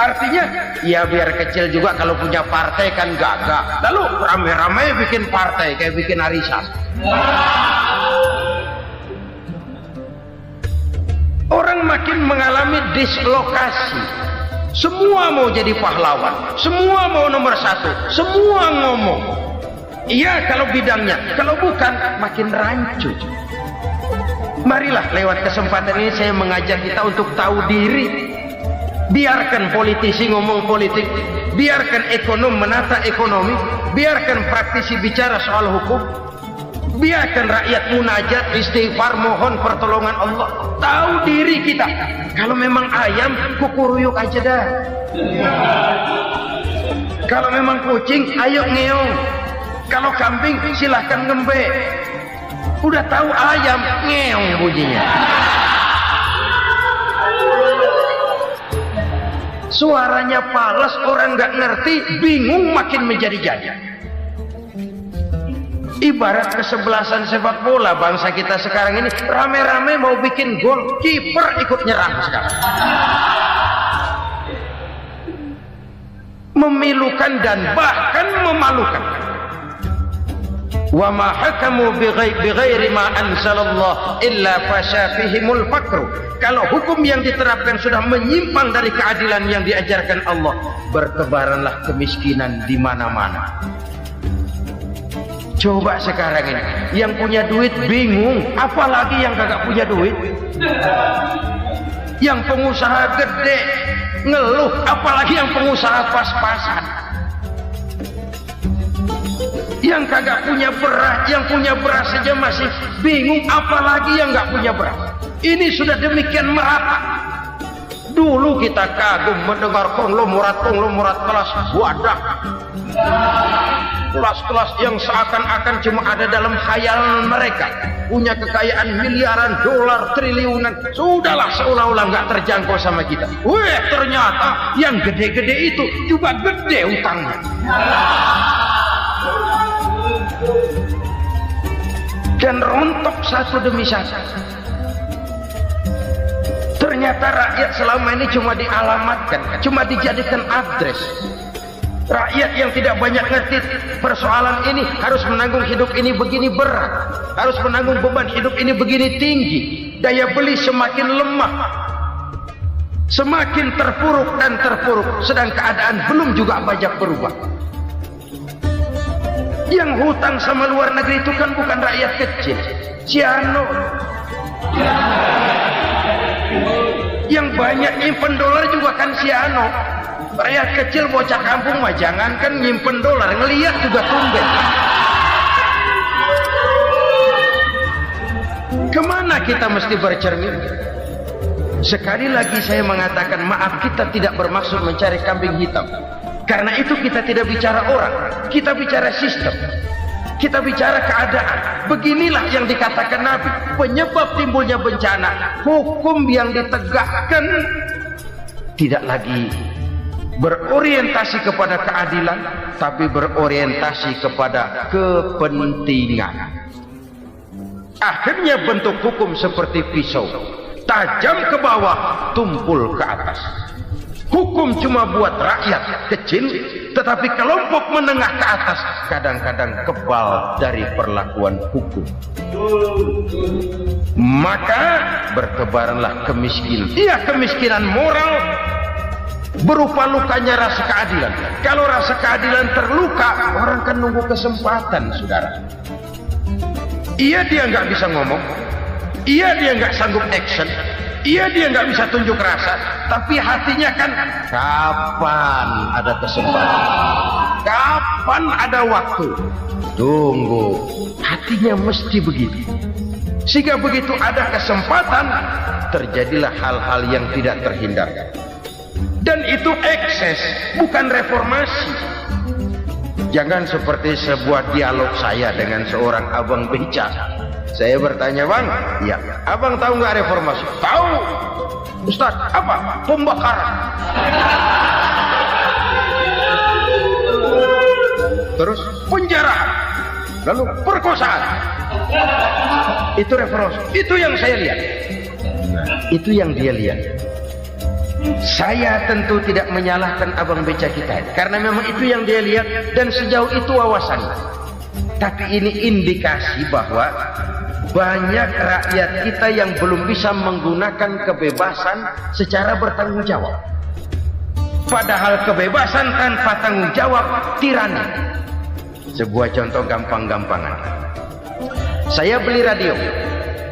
Artinya ya biar kecil juga kalau punya partai kan gagah. Lalu rame-rame bikin partai kayak bikin arisan. Orang makin mengalami dislokasi. Semua mau jadi pahlawan, semua mau nomor satu, semua ngomong. Iya kalau bidangnya, kalau bukan makin rancu. Marilah lewat kesempatan ini saya mengajak kita untuk tahu diri. Biarkan politisi ngomong politik, biarkan ekonom menata ekonomi, biarkan praktisi bicara soal hukum, biarkan rakyat munajat, istighfar, mohon pertolongan Allah. Tahu diri kita. Kalau memang ayam, kukuruyuk aja dah. Kalau memang kucing, ayo ngeong. Kalau kambing, silahkan ngembe. Udah tahu ayam, ngeong bunyinya. Suaranya palas, orang nggak ngerti, bingung, makin menjadi-jadi. Ibarat kesebelasan sepak bola bangsa kita sekarang ini, rame-rame mau bikin gol, kiper ikut nyerang sekarang. Memilukan dan bahkan memalukan. Wa ma hakamu bighairi ma anzalallah illa fasyafihimul fakru. Kalau hukum yang diterapkan sudah menyimpang dari keadilan yang diajarkan Allah, bertebaranlah kemiskinan di mana-mana. Coba sekarang ini, yang punya duit bingung, apalagi yang kagak punya duit. Yang pengusaha gede ngeluh, apalagi yang pengusaha pas-pasan. Yang kagak punya beras, yang punya beras saja masih bingung, apalagi yang nggak punya beras. Ini sudah demikian merata. Dulu kita kagum mendengar konglomerat kelas wadah, kelas-kelas yang seakan-akan cuma ada dalam khayal mereka, punya kekayaan miliaran dolar, triliunan. Sudahlah, seolah-olah nggak terjangkau sama kita. Weh, ternyata yang gede-gede itu juga gede utangnya. Dan rontok satu demi satu. Ternyata rakyat selama ini cuma dialamatkan, cuma dijadikan address. Rakyat yang tidak banyak ngerti persoalan ini harus menanggung hidup ini begini berat, harus menanggung beban hidup ini begini tinggi. Daya beli semakin lemah, semakin terpuruk dan terpuruk, sedang keadaan belum juga banyak berubah. Yang hutang sama luar negeri itu kan bukan rakyat kecil, Ciano. Yang banyak nyimpen dolar juga kan Ciano. Rakyat kecil bocah kampung mah jangankan nyimpen dolar, ngelihat juga tumben. Kemana kita mesti bercermin? Sekali lagi saya mengatakan maaf, kita tidak bermaksud mencari kambing hitam. Karena itu kita tidak bicara orang, kita bicara sistem, kita bicara keadaan. Beginilah yang dikatakan Nabi, penyebab timbulnya bencana, hukum yang ditegakkan tidak lagi berorientasi kepada keadilan, tapi berorientasi kepada kepentingan. Akhirnya bentuk hukum seperti pisau, tajam ke bawah, tumpul ke atas. Hukum cuma buat rakyat kecil, tetapi kelompok menengah ke atas kadang-kadang kebal dari perlakuan hukum. Maka bertebaranlah kemiskinan. Iya, kemiskinan moral berupa lukanya rasa keadilan. Kalau rasa keadilan terluka, orang kan nunggu kesempatan, saudara. Iya, dia nggak bisa ngomong. Iya, dia nggak sanggup action. Iya, dia nggak bisa tunjuk rasa, tapi hatinya kan kapan ada kesempatan, kapan ada waktu, tunggu. Hatinya mesti begitu. Sehingga begitu ada kesempatan, terjadilah hal-hal yang tidak terhindarkan. Dan itu ekses, bukan reformasi. Jangan seperti sebuah dialog saya dengan seorang abang beca. Saya bertanya, bang, ya, abang tahu nggak reformasi? Tahu. Ustaz, apa? Pembakaran. Terus penjarahan. Lalu perkosaan. Itu referensi. Itu yang saya lihat. Itu yang dia lihat. Saya tentu tidak menyalahkan abang beca kita, karena memang itu yang dia lihat dan sejauh itu wawasannya. Tapi ini indikasi bahwa banyak rakyat kita yang belum bisa menggunakan kebebasan secara bertanggung jawab. Padahal kebebasan tanpa tanggung jawab tirani. Sebuah contoh gampang-gampangan. Saya beli radio,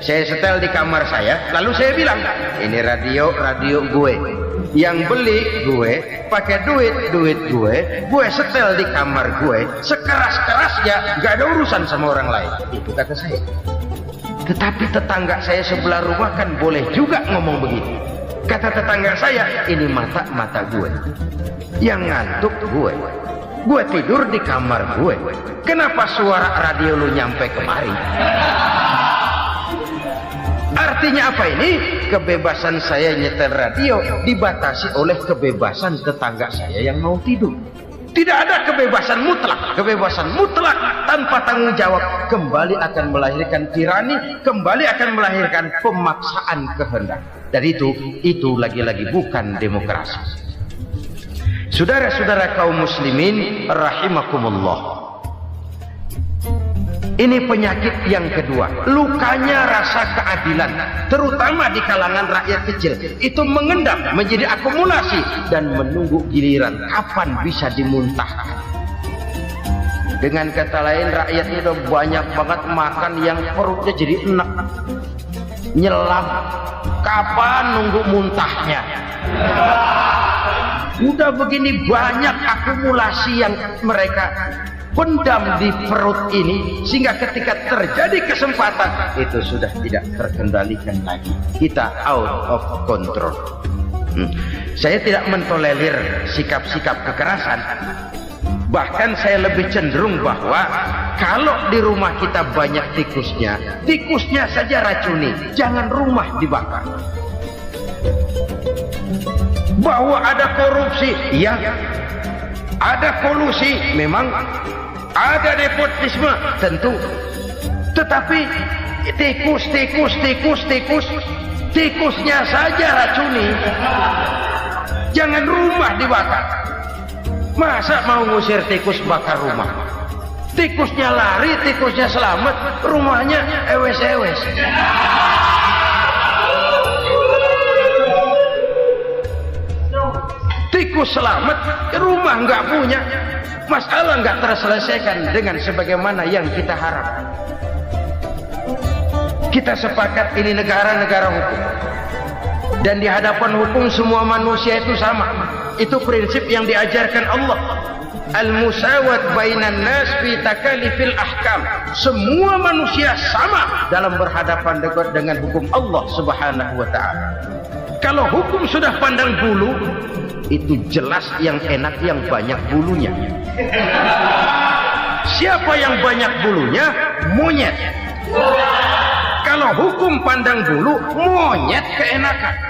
saya setel di kamar saya, lalu saya bilang, ini radio gue. Yang beli gue, pakai duit gue setel di kamar gue, sekeras-kerasnya, gak ada urusan sama orang lain. Itu kata saya. Tetapi tetangga saya sebelah rumah kan boleh juga ngomong begitu. Kata tetangga saya, ini mata gue, yang ngantuk gue tidur di kamar gue, kenapa suara radio lu nyampe kemari? Artinya apa ini? Kebebasan saya nyetel radio dibatasi oleh kebebasan tetangga saya yang mau tidur. Tidak ada kebebasan mutlak. Kebebasan mutlak tanpa tanggung jawab kembali akan melahirkan tirani, kembali akan melahirkan pemaksaan kehendak. Dan itu lagi-lagi bukan demokrasi. Saudara-saudara kaum muslimin rahimakumullah. Ini penyakit yang kedua, lukanya rasa keadilan, terutama di kalangan rakyat kecil. Itu mengendap menjadi akumulasi dan menunggu giliran kapan bisa dimuntahkan. Dengan kata lain, rakyat itu udah banyak banget makan yang perutnya jadi enak, nyelam. Kapan nunggu muntahnya? Udah begini banyak akumulasi yang mereka pendam di perut ini, sehingga ketika terjadi kesempatan itu sudah tidak terkendalikan lagi. Kita out of control. Saya tidak mentolerir sikap-sikap kekerasan. Bahkan saya lebih cenderung bahwa kalau di rumah kita banyak tikusnya saja racuni, jangan rumah dibakar. Bahwa ada korupsi, ya, ada kolusi, memang ada nepotisme, tentu. Tetapi tikusnya saja racuni, jangan rumah dibakar. Masa mau ngusir tikus bakar rumah? Tikusnya lari, tikusnya selamat, rumahnya ewes-ewes. Tikus selamat, rumah nggak punya, masalah nggak terselesaikan dengan sebagaimana yang kita harapkan. Kita sepakat ini negara hukum, dan di hadapan hukum semua manusia itu sama. Itu prinsip yang diajarkan Allah. Al-musawat bainan nas fi takalifil ahkam. Semua manusia sama dalam berhadapan dengan hukum Allah Subhanahu wa taala. Kalau hukum sudah pandang bulu, itu jelas yang enak yang banyak bulunya. Siapa yang banyak bulunya? Monyet. Kalau hukum pandang bulu, monyet keenakan.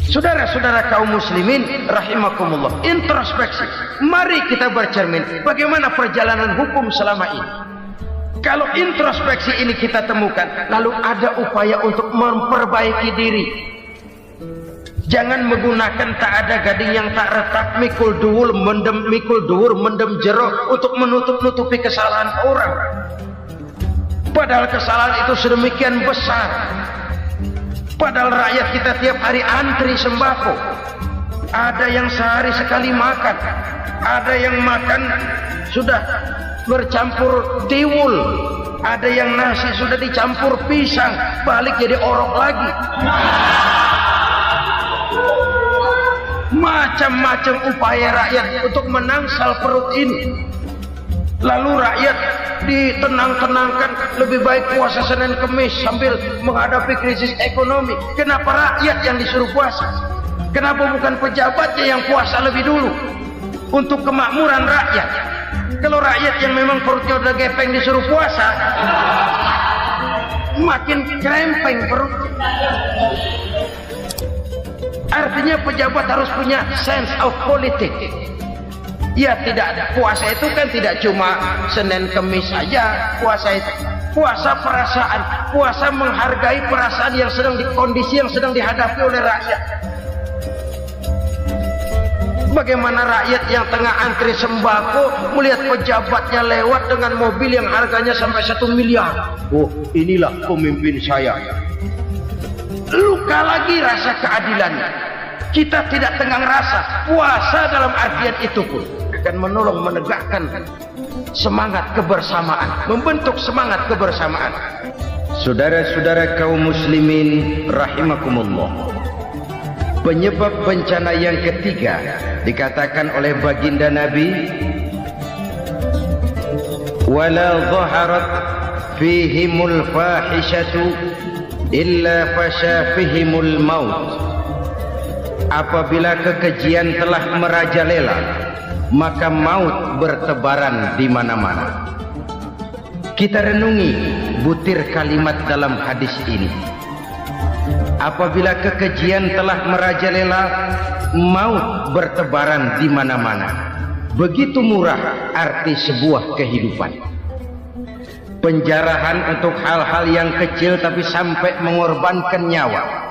Saudara-saudara kaum muslimin rahimakumullah, introspeksi. Mari kita bercermin bagaimana perjalanan hukum selama ini. Kalau introspeksi ini kita temukan, lalu ada upaya untuk memperbaiki diri. Jangan menggunakan tak ada gading yang tak retak, mikul duwur mendem jero untuk menutup-nutupi kesalahan orang. Padahal kesalahan itu sedemikian besar. Padahal rakyat kita tiap hari antri sembako. Ada yang sehari sekali makan, ada yang makan sudah bercampur tiwul, ada yang nasi sudah dicampur pisang, balik jadi orok lagi. Macam-macam upaya rakyat untuk menangsal perut ini. Lalu rakyat ditenang-tenangkan, lebih baik puasa Senin Kemis sambil menghadapi krisis ekonomi. Kenapa rakyat yang disuruh puasa? Kenapa bukan pejabatnya yang puasa lebih dulu untuk kemakmuran rakyat? Kalau rakyat yang memang perutnya udah gepeng disuruh puasa, makin krempeng perut. Artinya pejabat harus punya sense of politics. Ya tidak ada. Puasa itu kan tidak cuma Senin Kemis saja. Puasa itu puasa perasaan, puasa menghargai perasaan yang sedang kondisi yang sedang dihadapi oleh rakyat. Bagaimana rakyat yang tengah antri sembako melihat pejabatnya lewat dengan mobil yang harganya sampai 1 miliar. Oh, inilah pemimpin saya. Luka lagi rasa keadilannya. Kita tidak tenggang rasa. Puasa dalam artian itu pun akan menolong menegakkan semangat kebersamaan, membentuk semangat kebersamaan. Saudara-saudara kaum muslimin rahimakumullah, penyebab bencana yang ketiga dikatakan oleh baginda Nabi, wala dhaharat fihimul fahishatu illa fasha fihimul maut. Apabila kekejian telah merajalela, maka maut bertebaran di mana-mana. Kita renungi butir kalimat dalam hadis ini. Apabila kekejian telah merajalela, maut bertebaran di mana-mana. Begitu murah arti sebuah kehidupan. Penjarahan untuk hal-hal yang kecil tapi sampai mengorbankan nyawa.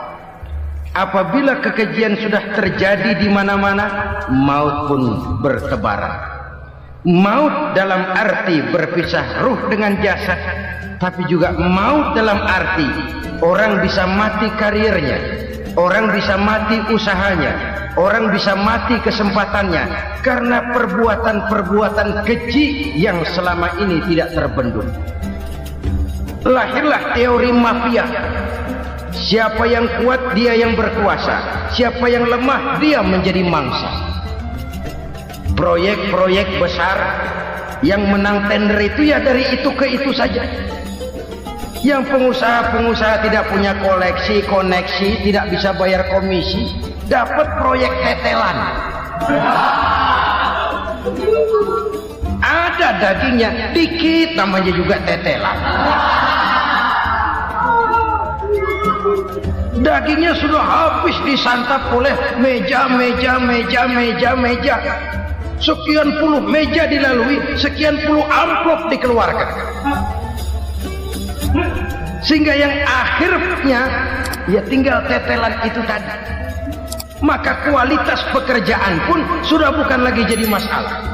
Apabila kekejian sudah terjadi di mana-mana, maut pun bertebaran. Maut dalam arti berpisah ruh dengan jasad, tapi juga maut dalam arti orang bisa mati karirnya, orang bisa mati usahanya, orang bisa mati kesempatannya karena perbuatan-perbuatan keji yang selama ini tidak terbendung. Lahirlah teori mafia. Siapa yang kuat, dia yang berkuasa. Siapa yang lemah, dia menjadi mangsa. Proyek-proyek besar yang menang tender itu ya dari itu ke itu saja. Yang pengusaha-pengusaha tidak punya koneksi, tidak bisa bayar komisi, dapat proyek tetelan. Ada dagingnya, dikit namanya juga tetelan. Dagingnya sudah habis disantap oleh meja. Sekian puluh meja dilalui, sekian puluh amplop dikeluarkan. Sehingga yang akhirnya ya tinggal tetelan itu tadi. Maka kualitas pekerjaan pun sudah bukan lagi jadi masalah.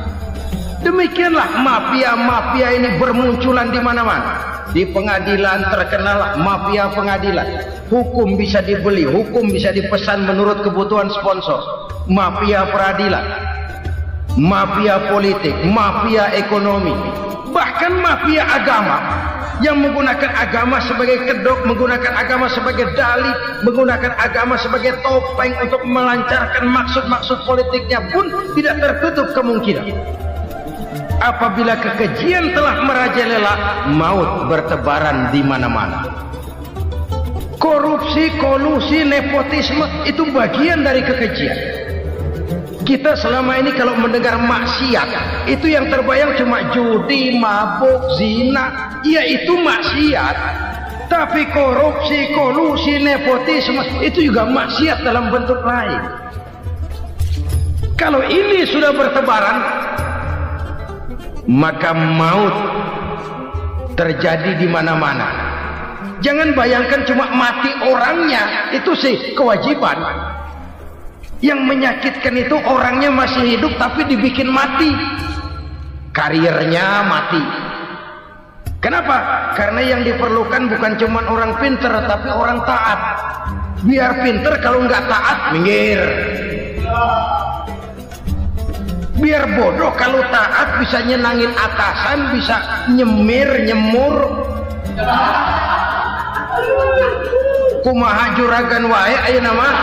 Demikianlah mafia-mafia ini bermunculan di mana-mana. Di pengadilan terkenal mafia pengadilan. Hukum bisa dibeli, hukum bisa dipesan menurut kebutuhan sponsor. Mafia peradilan, mafia politik, mafia ekonomi, bahkan mafia agama yang menggunakan agama sebagai kedok, menggunakan agama sebagai dalih, menggunakan agama sebagai topeng untuk melancarkan maksud-maksud politiknya pun tidak tertutup kemungkinan. Apabila kekejian telah merajalela, maut bertebaran di mana-mana. Korupsi, kolusi, nepotisme itu bagian dari kekejian. Kita selama ini kalau mendengar maksiat, itu yang terbayang cuma judi, mabuk, zina. Ya itu maksiat. Tapi korupsi, kolusi, nepotisme itu juga maksiat dalam bentuk lain. Kalau ini sudah bertebaran, maka maut terjadi di mana-mana. Jangan bayangkan cuma mati orangnya, itu sih kewajiban. Yang menyakitkan itu orangnya masih hidup tapi dibikin mati, karirnya mati. Kenapa? Karena yang diperlukan bukan cuma orang pinter tapi orang taat. Biar pinter, kalau nggak taat minggir. Biar bodoh, kalau taat bisa nyenangin atasan, bisa nyemur. Kumaha juragan wae ayeuna mah.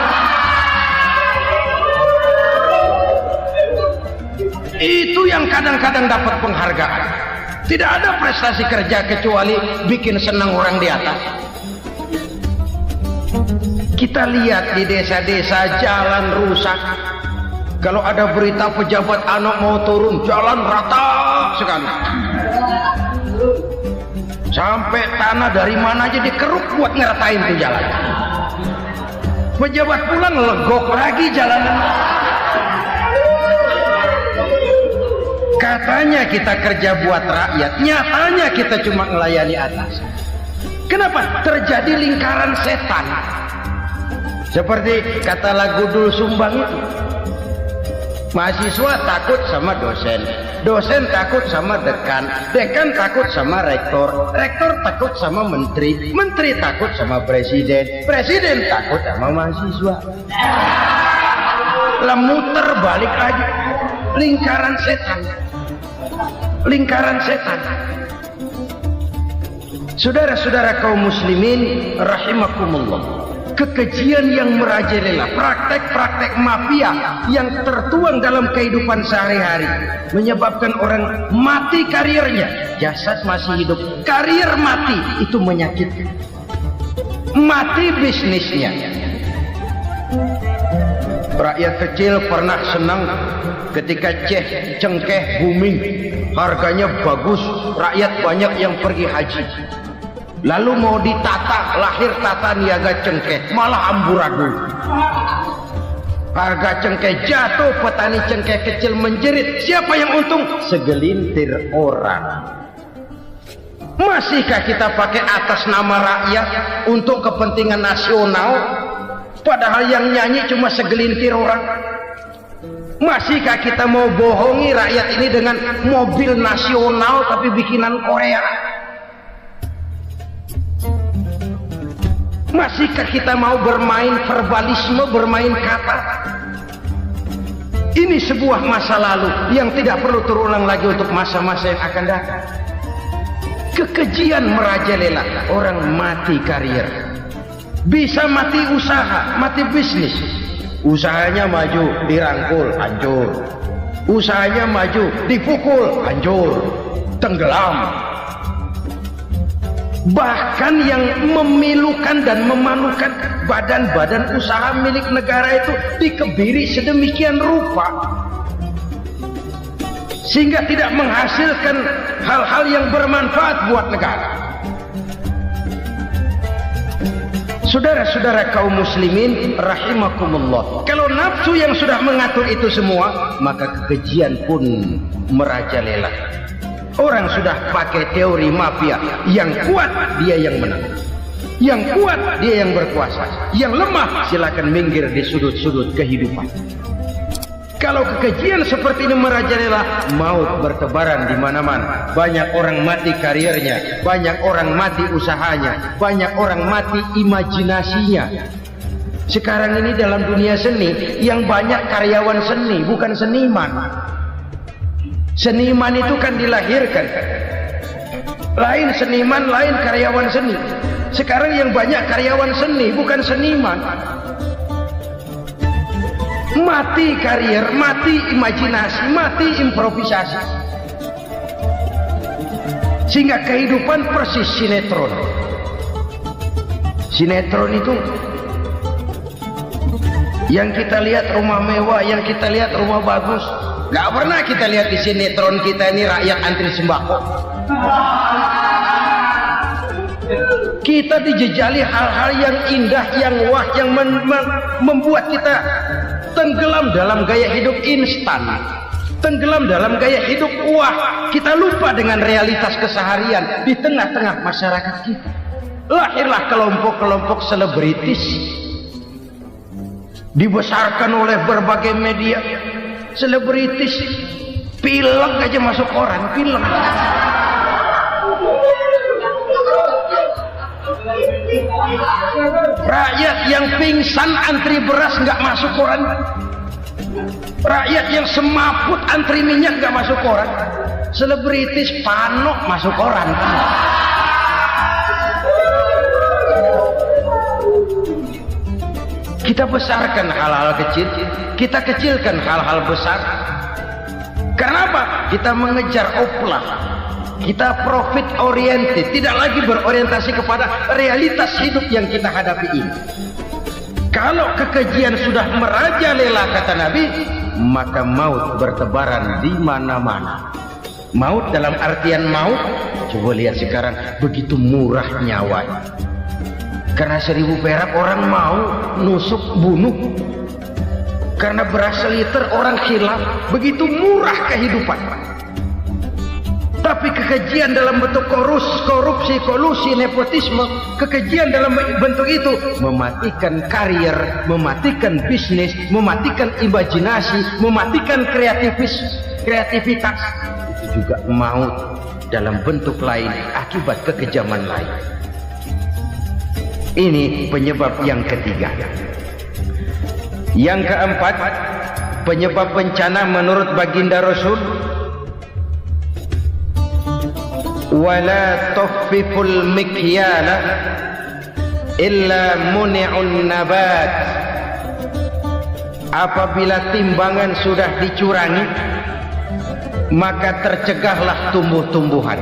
Itu yang kadang-kadang dapat penghargaan. Tidak ada prestasi kerja kecuali bikin senang orang di atas. Kita lihat di desa-desa jalan rusak. Kalau ada berita pejabat anak mau turun, jalan rata sekali. Sampai tanah dari mana aja dikeruk buat ngeratain tuh jalan. Pejabat pulang legok lagi jalanan. Katanya kita kerja buat rakyat, nyatanya kita cuma melayani atas. Kenapa? Terjadi lingkaran setan. Seperti kata lagu Dul Sumbang itu, mahasiswa takut sama dosen, dosen takut sama dekan, dekan takut sama rektor, rektor takut sama menteri, menteri takut sama presiden, presiden takut sama mahasiswa. Lah muter balik lagi, lingkaran setan, lingkaran setan. Saudara-saudara kaum muslimin rahimakumullah, kekejian yang merajalela, praktek-praktek mafia yang tertuang dalam kehidupan sehari-hari menyebabkan orang mati karirnya, jasad masih hidup, karir mati, itu menyakitkan. Mati bisnisnya. Rakyat kecil pernah senang ketika cengkeh booming, harganya bagus, rakyat banyak yang pergi haji. Lalu mau ditata, lahir tata niaga cengkeh, malah amburadul. Harga cengkeh jatuh, petani cengkeh kecil menjerit. Siapa yang untung? Segelintir orang. Masihkah kita pakai atas nama rakyat untuk kepentingan nasional, padahal yang nyanyi cuma segelintir orang? Masihkah kita mau bohongi rakyat ini dengan mobil nasional tapi bikinan Korea? Masihkah kita mau bermain verbalisme, bermain kata? Ini sebuah masa lalu yang tidak perlu terulang lagi untuk masa-masa yang akan datang. Kekejian merajalela, orang mati karir. Bisa mati usaha, mati bisnis. Usahanya maju, dirangkul, hancur. Usahanya maju, dipukul, hancur, tenggelam. Bahkan yang memilukan dan memalukan badan-badan usaha milik negara itu dikebiri sedemikian rupa sehingga tidak menghasilkan hal-hal yang bermanfaat buat negara. Saudara-saudara kaum muslimin rahimakumullah, kalau nafsu yang sudah mengatur itu semua, maka kekejian pun merajalela. Orang sudah pakai teori mafia, yang kuat dia yang menang, yang kuat dia yang berkuasa, yang lemah silakan minggir di sudut-sudut kehidupan. Kalau kekejian seperti ini merajalela, maut bertebaran di mana-mana. Banyak orang mati karirnya, banyak orang mati usahanya, banyak orang mati imajinasinya. Sekarang ini dalam dunia seni yang banyak karyawan seni, bukan seniman. Seniman itu kan dilahirkan, lain seniman, lain karyawan seni. Sekarang yang banyak karyawan seni, bukan seniman. Mati karir, mati imajinasi, mati improvisasi. Sehingga kehidupan persis sinetron. Sinetron itu yang kita lihat rumah mewah, yang kita lihat rumah bagus. Gak pernah kita lihat di sinetron kita ini rakyat antri sembako. Kita dijejali hal-hal yang indah, yang wah, yang membuat kita tenggelam dalam gaya hidup instan, tenggelam dalam gaya hidup wah. Kita lupa dengan realitas keseharian di tengah-tengah masyarakat kita. Lahirlah kelompok-kelompok selebritis, dibesarkan oleh berbagai media. Selebritis pilek aja masuk koran, pilek. Rakyat yang pingsan antri beras nggak masuk koran. Rakyat yang semaput antri minyak nggak masuk koran. Selebritis panok masuk koran. Kita besarkan hal-hal kecil, kita kecilkan hal-hal besar. Karena apa? Kita mengejar oplah, kita profit oriented, tidak lagi berorientasi kepada realitas hidup yang kita hadapi ini. Kalau kekejian sudah merajalela, kata Nabi, maka maut bertebaran di mana-mana. Maut dalam artian maut, coba lihat sekarang begitu murah nyawanya. Karena 1000 perak orang mau nusuk bunuh. Karena beras seliter orang khilaf. Begitu murah kehidupan. Tapi kekejian dalam bentuk korupsi, kolusi, nepotisme, kekejian dalam bentuk itu mematikan karier, mematikan bisnis, mematikan imajinasi, mematikan kreativitas. Itu juga maut dalam bentuk lain akibat kekejaman lain. Ini penyebab yang ketiga. Yang keempat, penyebab bencana menurut baginda Rasul, wala tuffiful mikyala illa muni'un nabat. Apabila timbangan sudah dicurangi, maka tercegahlah tumbuh-tumbuhan.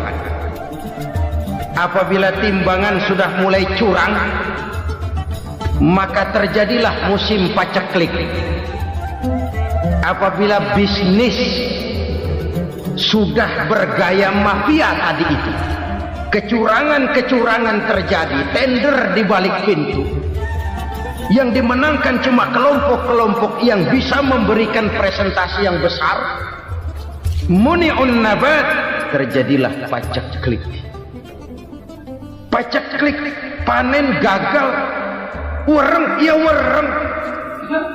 Apabila timbangan sudah mulai curang, maka terjadilah musim paceklik. Apabila bisnis sudah bergaya mafia tadi itu, kecurangan-kecurangan terjadi, tender di balik pintu, yang dimenangkan cuma kelompok-kelompok yang bisa memberikan presentasi yang besar, muni'un nabat, terjadilah paceklik. Paceklik, panen gagal, wereng, ya wereng,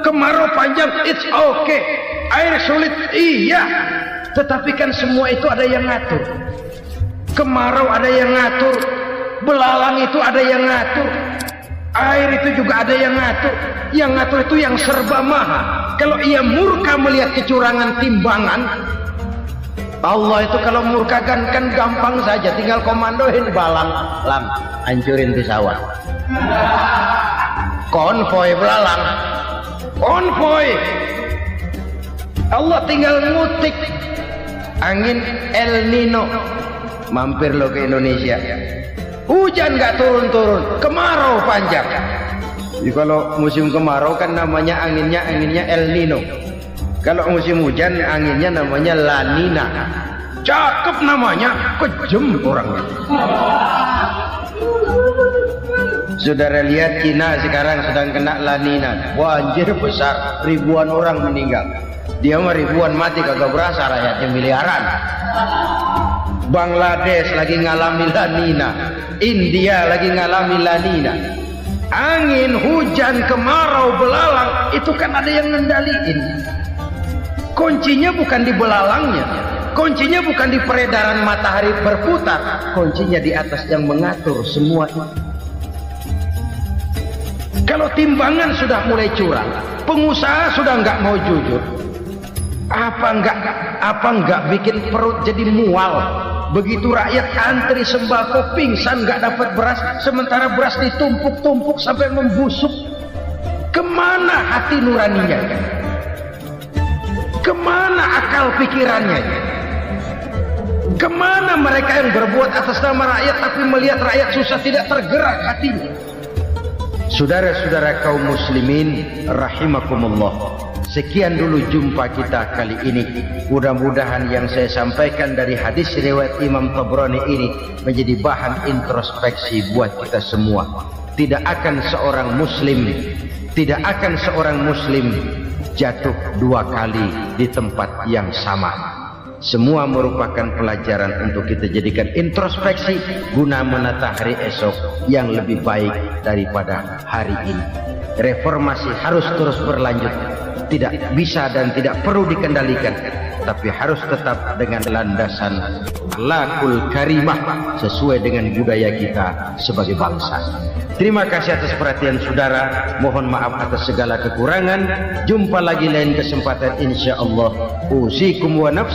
kemarau panjang, it's okay, air sulit, iya. Tetapi kan semua itu ada yang ngatur. Kemarau ada yang ngatur, belalang itu ada yang ngatur, air itu juga ada yang ngatur. Yang ngatur itu yang serba maha. Kalau ia murka melihat kecurangan timbangan, Allah itu kalau murka kan gampang saja, tinggal komandoin belalang, lang, hancurin pesawat. Konvoy belalang, konvoy. Allah tinggal ngutik. Angin El Nino mampir lo ke Indonesia, hujan nggak turun-turun, kemarau panjang. Jadi kalau musim kemarau kan namanya anginnya El Nino. Kalau musim hujan anginnya namanya La Nina. Cakep namanya, kejem orangnya. Saudara lihat Cina sekarang sedang kena La Nina, banjir besar, ribuan orang meninggal. Dia mah ribuan mati kagak berasa, rakyatnya miliaran. Bangladesh lagi ngalami La Nina, India lagi ngalami La Nina. Angin, hujan, kemarau, belalang itu kan ada yang ngendaliin. Kuncinya bukan di belalangnya, kuncinya bukan di peredaran matahari berputar, kuncinya di atas yang mengatur semua itu. Kalau timbangan sudah mulai curang, pengusaha sudah nggak mau jujur, apa enggak bikin perut jadi mual. Begitu rakyat antri sembako pingsan nggak dapat beras, sementara beras ditumpuk-tumpuk sampai membusuk. Kemana hati nuraninya? Kemana akal pikirannya? Kemana mereka yang berbuat atas nama rakyat tapi melihat rakyat susah tidak tergerak hatinya? Saudara-saudara kaum muslimin rahimakumullah, sekian dulu jumpa kita kali ini. Mudah-mudahan yang saya sampaikan dari hadis riwayat Imam Tabrani ini menjadi bahan introspeksi buat kita semua. Tidak akan seorang muslim jatuh 2 kali di tempat yang sama. Semua merupakan pelajaran untuk kita jadikan introspeksi guna menata hari esok yang lebih baik daripada hari ini. Reformasi harus terus berlanjut, tidak bisa dan tidak perlu dikendalikan, tapi harus tetap dengan landasan akhlakul karimah sesuai dengan budaya kita sebagai bangsa. Terima kasih atas perhatian saudara. Mohon maaf atas segala kekurangan. Jumpa lagi lain kesempatan insyaallah. Usikum wa nafsi